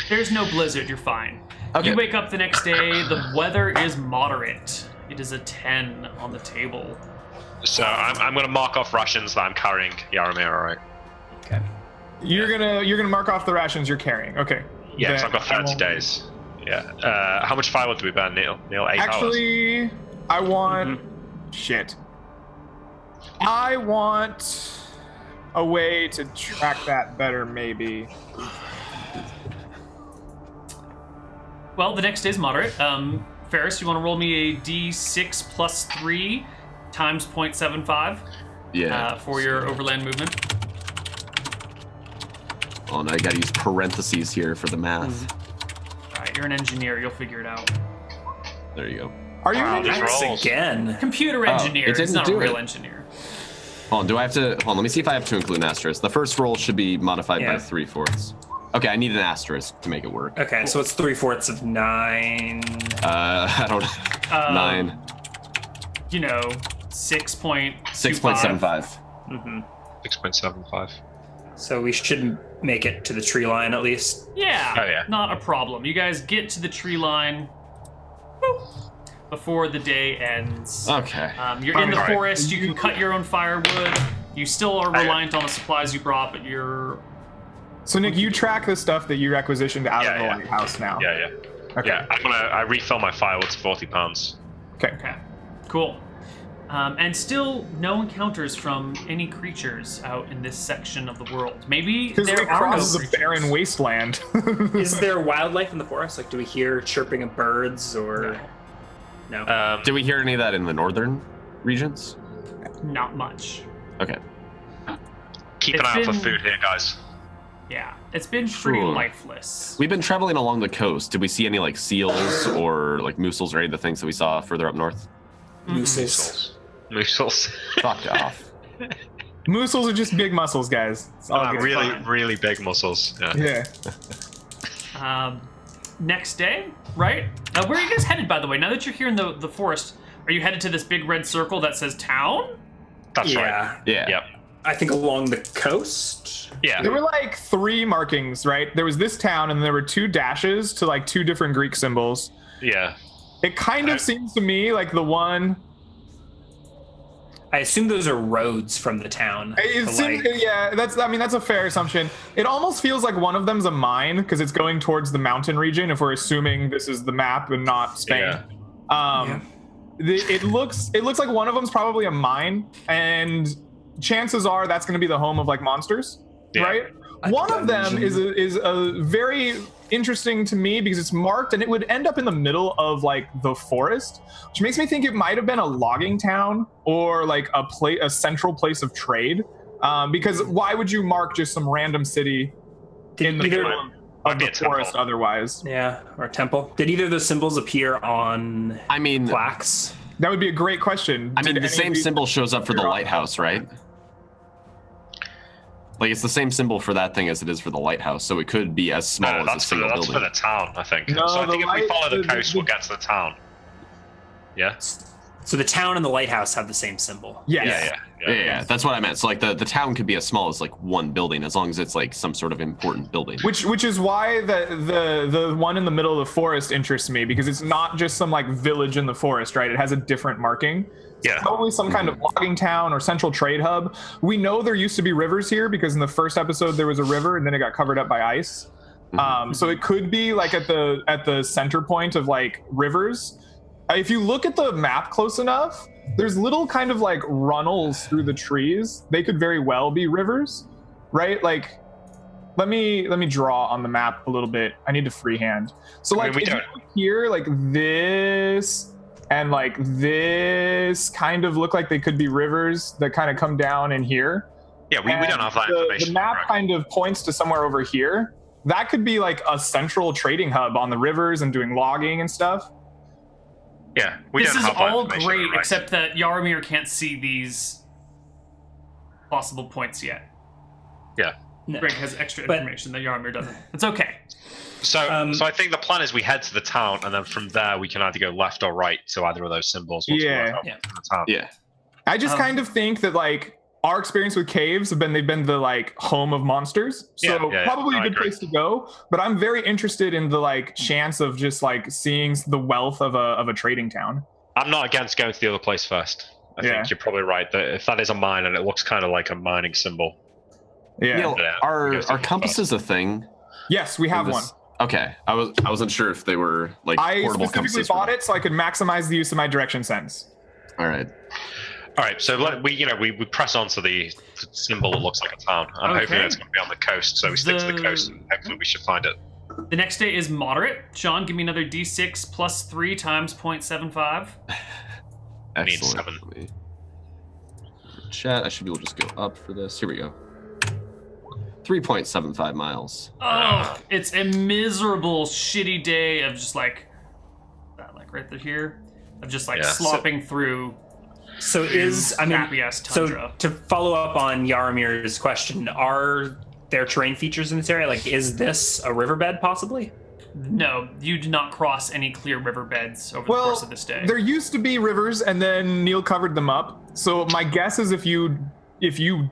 Speaker 1: There's no blizzard. You're fine.
Speaker 4: Okay.
Speaker 1: You wake up the next day. The weather is moderate. It is a 10 on the table.
Speaker 3: So I'm going to mark off rations that I'm carrying, Yaromir. All right.
Speaker 2: Okay.
Speaker 5: You're gonna mark off the rations you're carrying. Okay.
Speaker 3: Yeah, because
Speaker 5: Then
Speaker 3: I've got 30 days. Yeah. How much firewood do we burn, Neal? 8 hours.
Speaker 5: Actually, I want shit. I want a way to track that better, maybe.
Speaker 1: Well, the next day is moderate. Ferris, you want to roll me a d6 plus 3 times 0.75?
Speaker 4: Yeah.
Speaker 1: For your overland movement.
Speaker 4: Oh, no, I gotta use parentheses here for the math.
Speaker 1: All right, you're an engineer. You'll figure it out.
Speaker 4: There you go.
Speaker 5: Are you an
Speaker 3: these
Speaker 5: engineer?
Speaker 3: rolls.
Speaker 2: Again.
Speaker 1: Computer engineer.
Speaker 4: it didn't
Speaker 1: not
Speaker 4: do
Speaker 1: a real
Speaker 4: it.
Speaker 1: engineer.
Speaker 4: Hold on, do I have to? Hold on, let me see if I have to include an asterisk. The first roll should be modified by 3/4. Okay, I need an asterisk to make it work.
Speaker 2: Okay, so it's 3/4 of 9.
Speaker 4: I don't. 9.
Speaker 1: 6.75.
Speaker 4: 6.75.
Speaker 3: 6.75.
Speaker 2: So we should make it to the tree line at least.
Speaker 1: Yeah.
Speaker 3: Oh, yeah.
Speaker 1: Not a problem. You guys get to the tree line before the day ends.
Speaker 4: Okay.
Speaker 1: You're in the forest. You can cut your own firewood. You still are reliant on the supplies you brought, but you're.
Speaker 5: So Nick, you track the stuff that you requisitioned out of the lighthouse now.
Speaker 3: Yeah.
Speaker 5: Okay.
Speaker 3: Yeah, I refill my firewood to 40 pounds.
Speaker 5: Okay.
Speaker 1: Cool. And still no encounters from any creatures out in this section of the world. Maybe
Speaker 5: Because
Speaker 1: there
Speaker 5: we
Speaker 1: are no
Speaker 5: cross a
Speaker 1: creatures.
Speaker 5: barren wasteland.
Speaker 2: Is there wildlife in the forest? Like, do we hear chirping of birds or? No.
Speaker 4: Did we hear any of that in the northern regions?
Speaker 1: Not much.
Speaker 4: Okay.
Speaker 3: Keep an eye out for food here, guys.
Speaker 1: Yeah, it's been pretty
Speaker 4: Sure.
Speaker 1: lifeless.
Speaker 4: We've been traveling along the coast. Did we see any like seals or like mussels or any of the things that we saw further up north?
Speaker 2: Mooses.
Speaker 3: Mussels.
Speaker 4: Fuck off.
Speaker 5: Mussels are just big muscles, guys. It's all good.
Speaker 3: Really big mussels. Yeah.
Speaker 5: Yeah.
Speaker 1: Next day, right? Where are you guys headed, by the way? Now that you're here in the forest, are you headed to this big red circle that says town?
Speaker 3: That's right.
Speaker 4: Yeah.
Speaker 3: Yep.
Speaker 2: I think along the coast.
Speaker 3: Yeah.
Speaker 5: There were like 3 markings, right? There was this town, and there were 2 dashes to like 2 different Greek symbols.
Speaker 3: Yeah.
Speaker 5: It kind of seems to me like the one.
Speaker 2: I assume those are roads from the town.
Speaker 5: Yeah, that's a fair assumption. It almost feels like one of them's a mine because it's going towards the mountain region. If we're assuming this is the map and not Spain, it looks like one of them's probably a mine, and chances are that's going to be the home of like monsters, right? One of them is a very interesting to me because it's marked and it would end up in the middle of like the forest, which makes me think it might have been a logging town or like a central place of trade. Because why would you mark just some random city in the middle of the forest otherwise?
Speaker 2: Yeah, or a temple. Did either of those symbols appear on plaques?
Speaker 5: That would be a great question.
Speaker 4: I mean, the same symbol shows up for the lighthouse, right? Like, it's the same symbol for that thing as it is for the lighthouse, so it could be as small as a single
Speaker 3: that's
Speaker 4: building.
Speaker 3: for the town, I think.
Speaker 5: No,
Speaker 3: so I think if we follow the coast, we'll
Speaker 5: the-
Speaker 3: get to the town. Yeah?
Speaker 2: So the town and the lighthouse have the same symbol.
Speaker 5: Yes.
Speaker 4: Yeah, that's what I meant. So, like, the town could be as small as, like, one building, as long as it's, like, some sort of important building.
Speaker 5: Which is why the one in the middle of the forest interests me, because it's not just some like village in the forest, right? It has a different marking.
Speaker 3: Yeah.
Speaker 5: Probably some kind of logging town or central trade hub. We know there used to be rivers here because in the first episode there was a river and then it got covered up by ice. So it could be like at the center point of like rivers. If you look at the map close enough, there's little kind of like runnels through the trees. They could very well be rivers, right? Like, let me draw on the map a little bit. I need to freehand. So like, if you look here, like this and like this kind of look like they could be rivers that kind of come down in here.
Speaker 3: Yeah, we don't have that information.
Speaker 5: The map kind of points to somewhere over here. That could be like a central trading hub on the rivers and doing logging and stuff.
Speaker 3: Yeah,
Speaker 1: this is all great, except that Yaramir can't see these possible points yet.
Speaker 3: Yeah.
Speaker 1: Greg has extra information that Yaramir doesn't. It's okay.
Speaker 3: So I think the plan is we head to the town, and then from there we can either go left or right to either of those symbols.
Speaker 5: Yeah. I just kind of think that like our experience with caves they've been the like home of monsters, so probably a good place to go. But I'm very interested in the like chance of just like seeing the wealth of a trading town.
Speaker 3: I'm not against going to the other place first. I think you're probably right. That if that is a mine and it looks kind of like a mining symbol.
Speaker 4: Yeah. Neal, are compasses a thing?
Speaker 5: Yes, we have one.
Speaker 4: Okay, I wasn't sure if they were like portable compasses.
Speaker 5: I specifically bought it so I could maximize the use of my direction sense.
Speaker 4: All right.
Speaker 3: So we press on to the symbol that looks like a town. I'm hoping it's going to be on the coast, so we stick to the coast, and hopefully we should find it.
Speaker 1: The next day is moderate. Sean, give me another d6 plus 3 times 0.75.
Speaker 3: I need 7.
Speaker 4: Chat, I should be able to just go up for this. Here we go. 3.75 miles.
Speaker 1: Oh, it's a miserable, shitty day of just like that, like right here, of just like slopping through.
Speaker 2: So to follow up on Yaramir's question, are there terrain features in this area? Like, is this a riverbed possibly?
Speaker 5: No,
Speaker 1: you did not cross any clear riverbeds over the course of this day.
Speaker 5: There used to be rivers, and then Neal covered them up. So my guess is if you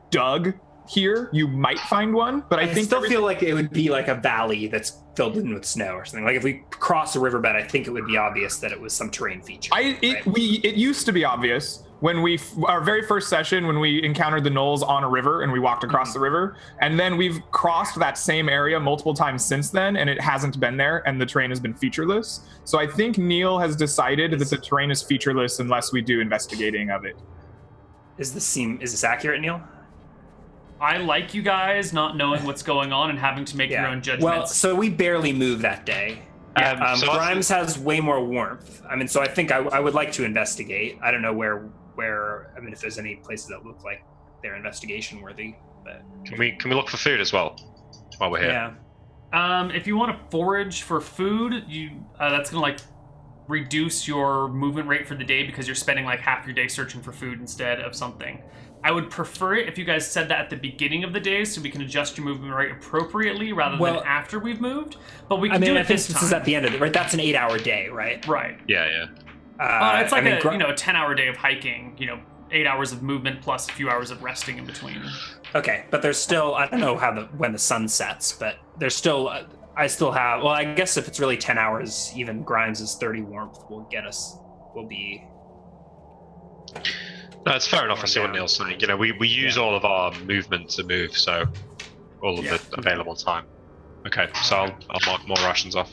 Speaker 5: dug here, you might find one. But I still
Speaker 2: feel like it would be like a valley that's filled in with snow or something. Like if we cross a riverbed, I think it would be obvious that it was some terrain feature.
Speaker 5: It used to be obvious when our very first session when we encountered the gnolls on a river and we walked across the river, and then we've crossed that same area multiple times since then, and it hasn't been there, and the terrain has been featureless. So I think Neal has decided that the terrain is featureless unless we do investigating of it.
Speaker 2: Is this accurate, Neal?
Speaker 1: I like you guys not knowing what's going on and having to make your own judgments.
Speaker 2: Well, so we barely moved that day. Grimes has way more warmth. I mean, so I think I would like to investigate. I don't know where. I mean, if there's any places that look like they're investigation worthy. But
Speaker 3: can we look for food as well while we're here?
Speaker 1: Yeah. If you want to forage for food, that's gonna like reduce your movement rate for the day because you're spending like half your day searching for food instead of something. I would prefer it if you guys said that at the beginning of the day so we can adjust your movement rate appropriately rather than after we've moved. But we can do it this time.
Speaker 2: This is at the end of it, right? That's an 8-hour day, right?
Speaker 1: Right.
Speaker 3: Yeah.
Speaker 1: It's like a 10-hour day of hiking, 8 hours of movement plus a few hours of resting in between.
Speaker 2: Okay, but there's still, I don't know when the sun sets, but there's still, I still have, well, I guess if it's really 10 hours, even Grimes' 30 warmth will be...
Speaker 3: No, it's fair enough. I see what Neal's saying. We use all of our movement to move, so all of the available time. Okay, so I'll mark more rations off.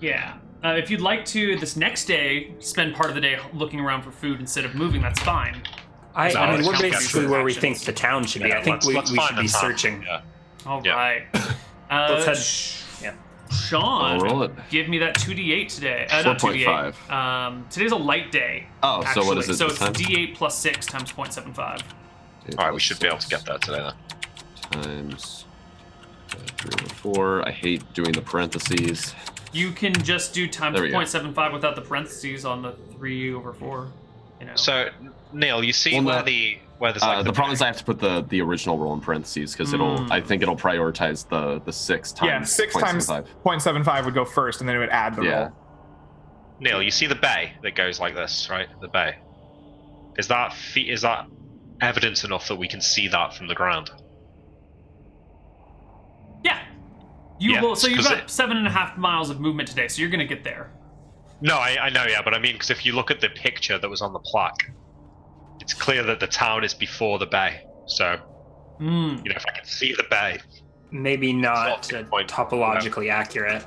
Speaker 1: Yeah. If you'd like to, this next day, spend part of the day looking around for food instead of moving, that's fine.
Speaker 2: I mean, we're basically where we think the town should be. I think we should be searching.
Speaker 3: Yeah.
Speaker 1: All right.
Speaker 2: Let's head.
Speaker 1: Sean, give me that 2d8 today. Not 2d8. Today's a light day.
Speaker 4: Oh,
Speaker 1: actually.
Speaker 4: So what is it?
Speaker 1: So it's d8 plus 6 times 0.75.
Speaker 3: All right, we should be able to get that today then.
Speaker 4: Times 3 over 4. I hate doing the parentheses.
Speaker 1: You can just do times 0.75 without the parentheses on the 3 over 4.
Speaker 3: So, Neal, you see where the Where there's like
Speaker 4: the problem is I have to put the original roll in parentheses because I think it'll prioritize the 6 times.
Speaker 5: Yeah, 6 times 0.75 would go first, and then it would add the roll.
Speaker 3: Neal, you see the bay that goes like this, right? The bay. Is that evidence enough that we can see that from the ground?
Speaker 1: Yeah. So you've got 7.5 miles of movement today, so you're going to get there.
Speaker 3: No, I know, yeah, but I mean, because if you look at the picture that was on the plaque, it's clear that the town is before the bay. So, if I can see the bay.
Speaker 2: Maybe not topologically accurate.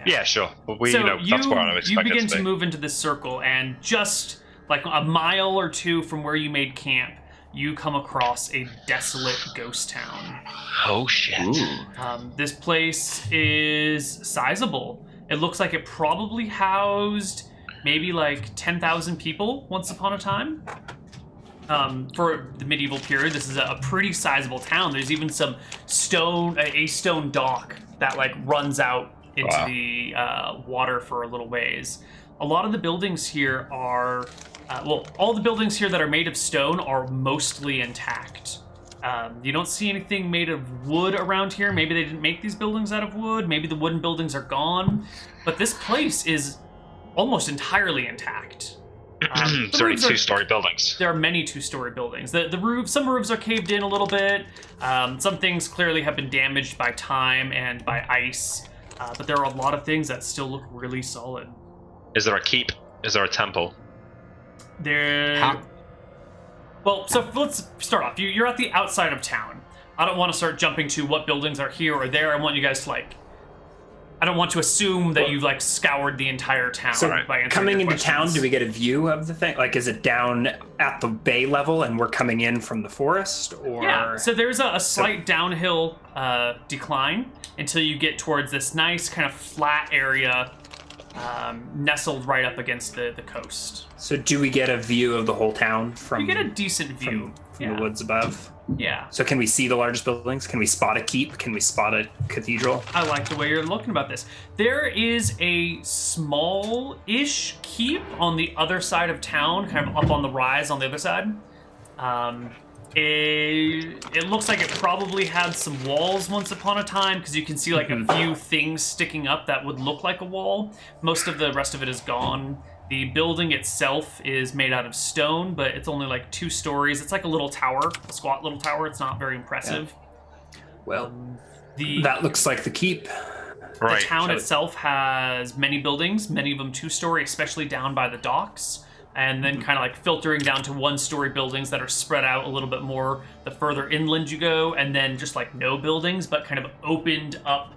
Speaker 3: Yeah, sure. But
Speaker 1: You
Speaker 3: that's where I'm expecting
Speaker 1: begin
Speaker 3: to be.
Speaker 1: to move into this circle, and just like a mile or two from where you made camp, you come across a desolate ghost town.
Speaker 3: Oh, shit.
Speaker 1: This place is sizable. It looks like it probably housed maybe like 10,000 people once upon a time. For the medieval period, this is a pretty sizable town. There's even some a stone dock that like runs out into the water for a little ways. A lot of the buildings here are, all the buildings here that are made of stone are mostly intact. You don't see anything made of wood around here. Maybe they didn't make these buildings out of wood. Maybe the wooden buildings are gone. But this place is almost entirely intact.
Speaker 3: There are 2-story buildings.
Speaker 1: There are many 2-story buildings. Some roofs are caved in a little bit. Some things clearly have been damaged by time and by ice. But there are a lot of things that still look really solid.
Speaker 3: Is there a keep? Is there a temple?
Speaker 1: Well, so let's start off. You're at the outside of town. I don't want to start jumping to what buildings are here or there. I want you guys to I don't want to assume that you've scoured the entire town.
Speaker 2: So
Speaker 1: by answering
Speaker 2: coming
Speaker 1: your
Speaker 2: into town, do we get a view of the thing? Like, is it down at the bay level and we're coming in from the forest? Or
Speaker 1: yeah, so there's a slight downhill decline until you get towards this nice kind of flat area nestled right up against the coast.
Speaker 2: So do we get a view of the whole town from?
Speaker 1: You get a decent view
Speaker 2: from the woods above.
Speaker 1: Yeah.
Speaker 2: So can we see the largest buildings? Can we spot a keep? Can we spot a cathedral?
Speaker 1: I like the way you're looking about this. There is a small-ish keep on the other side of town, kind of up on the rise on the other side. It looks like it probably had some walls once upon a time, because you can see a few things sticking up that would look like a wall. Most of the rest of it is gone. The building itself is made out of stone, but it's only 2 stories. It's like a little tower, a squat little tower. It's not very impressive.
Speaker 2: Yeah. Well, that looks like the keep.
Speaker 1: The town itself has many buildings, many of them 2-story, especially down by the docks, and then kind of filtering down to 1-story buildings that are spread out a little bit more the further inland you go, and then just no buildings, but kind of opened up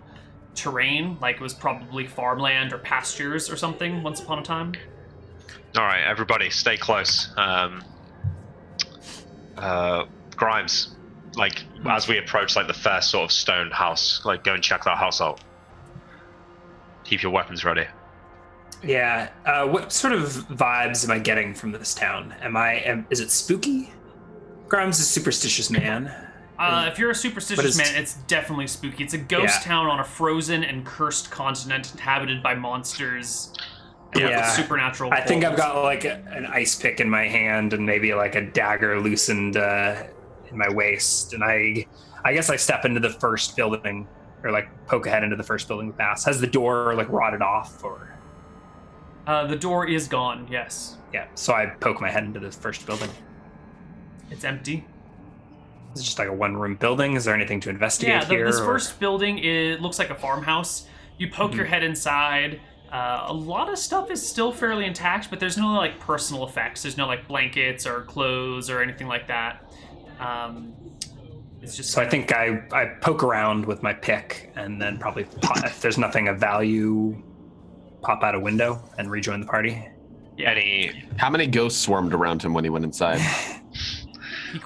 Speaker 1: terrain, like it was probably farmland or pastures or something once upon a time.
Speaker 3: All right, everybody, stay close. Grimes, as we approach the first sort of stone house, go and check that house out. Keep your weapons ready.
Speaker 2: Yeah. What sort of vibes am I getting from this town? Is it spooky? Grimes is a superstitious man.
Speaker 1: If you're a superstitious man, it's definitely spooky. It's a ghost town on a frozen and cursed continent inhabited by monsters. With supernatural
Speaker 2: I think I've got an ice pick in my hand and maybe a dagger loosened in my waist, and I guess I step into the first building or poke ahead into the first building we pass. Has the door rotted off or?
Speaker 1: The door is gone. Yes.
Speaker 2: Yeah. So I poke my head into the first building.
Speaker 1: It's empty.
Speaker 2: It's just a 1-room building. Is there anything to investigate here?
Speaker 1: This first building looks like a farmhouse. You poke your head inside. A lot of stuff is still fairly intact, but there's no personal effects. There's no blankets or clothes or anything like that. It's just.
Speaker 2: So I think I poke around with my pick and then probably if there's nothing of value, pop out a window and rejoin the party.
Speaker 1: Yeah.
Speaker 4: How many ghosts swarmed around him when he went inside?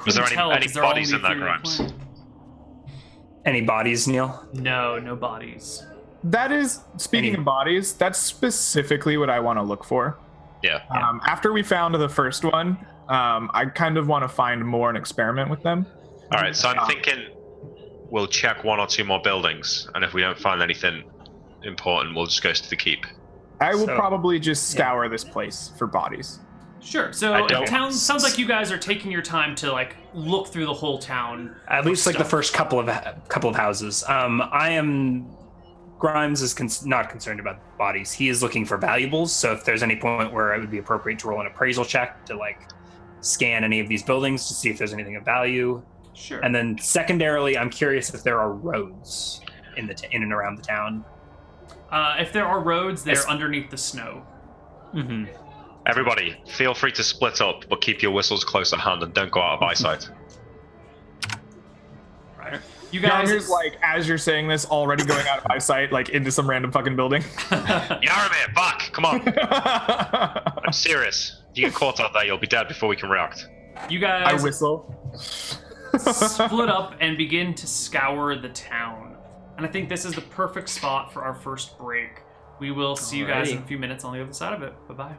Speaker 3: Was there any bodies in that, Grimes?
Speaker 2: Any bodies, Neal?
Speaker 1: No bodies.
Speaker 5: That is, speaking of bodies, that's specifically what I want to look for.
Speaker 3: Yeah.
Speaker 5: After we found the first one, I kind of want to find more and experiment with them.
Speaker 3: All right, so I'm thinking we'll check 1 or 2 more buildings, and if we don't find anything important, we'll just go to the keep.
Speaker 5: I will probably just scour this place for bodies.
Speaker 1: Sure. So town sounds like you guys are taking your time to like look through the whole town.
Speaker 2: At least like the first couple of houses. Grimes is not concerned about bodies. He is looking for valuables. So if there's any point where it would be appropriate to roll an appraisal check to like scan any of these buildings to see if there's anything of value.
Speaker 1: Sure.
Speaker 2: And then secondarily, I'm curious if there are roads in and around the town.
Speaker 1: If there are roads, they're underneath the snow.
Speaker 2: Mm-hmm.
Speaker 3: Everybody, feel free to split up, but keep your whistles close at hand and don't go out of eyesight.
Speaker 1: Right. You guys,
Speaker 5: Yarmir's like, as you're saying this, already going out of eyesight, like into some random fucking building.
Speaker 3: Yarmir, back! Come on. I'm serious. If you get caught out there, you'll be dead before we can react.
Speaker 1: You guys
Speaker 5: I whistle.
Speaker 1: split up and begin to scour the town. And I think this is the perfect spot for our first break. We will see you guys in a few minutes on the other side of it. Bye-bye.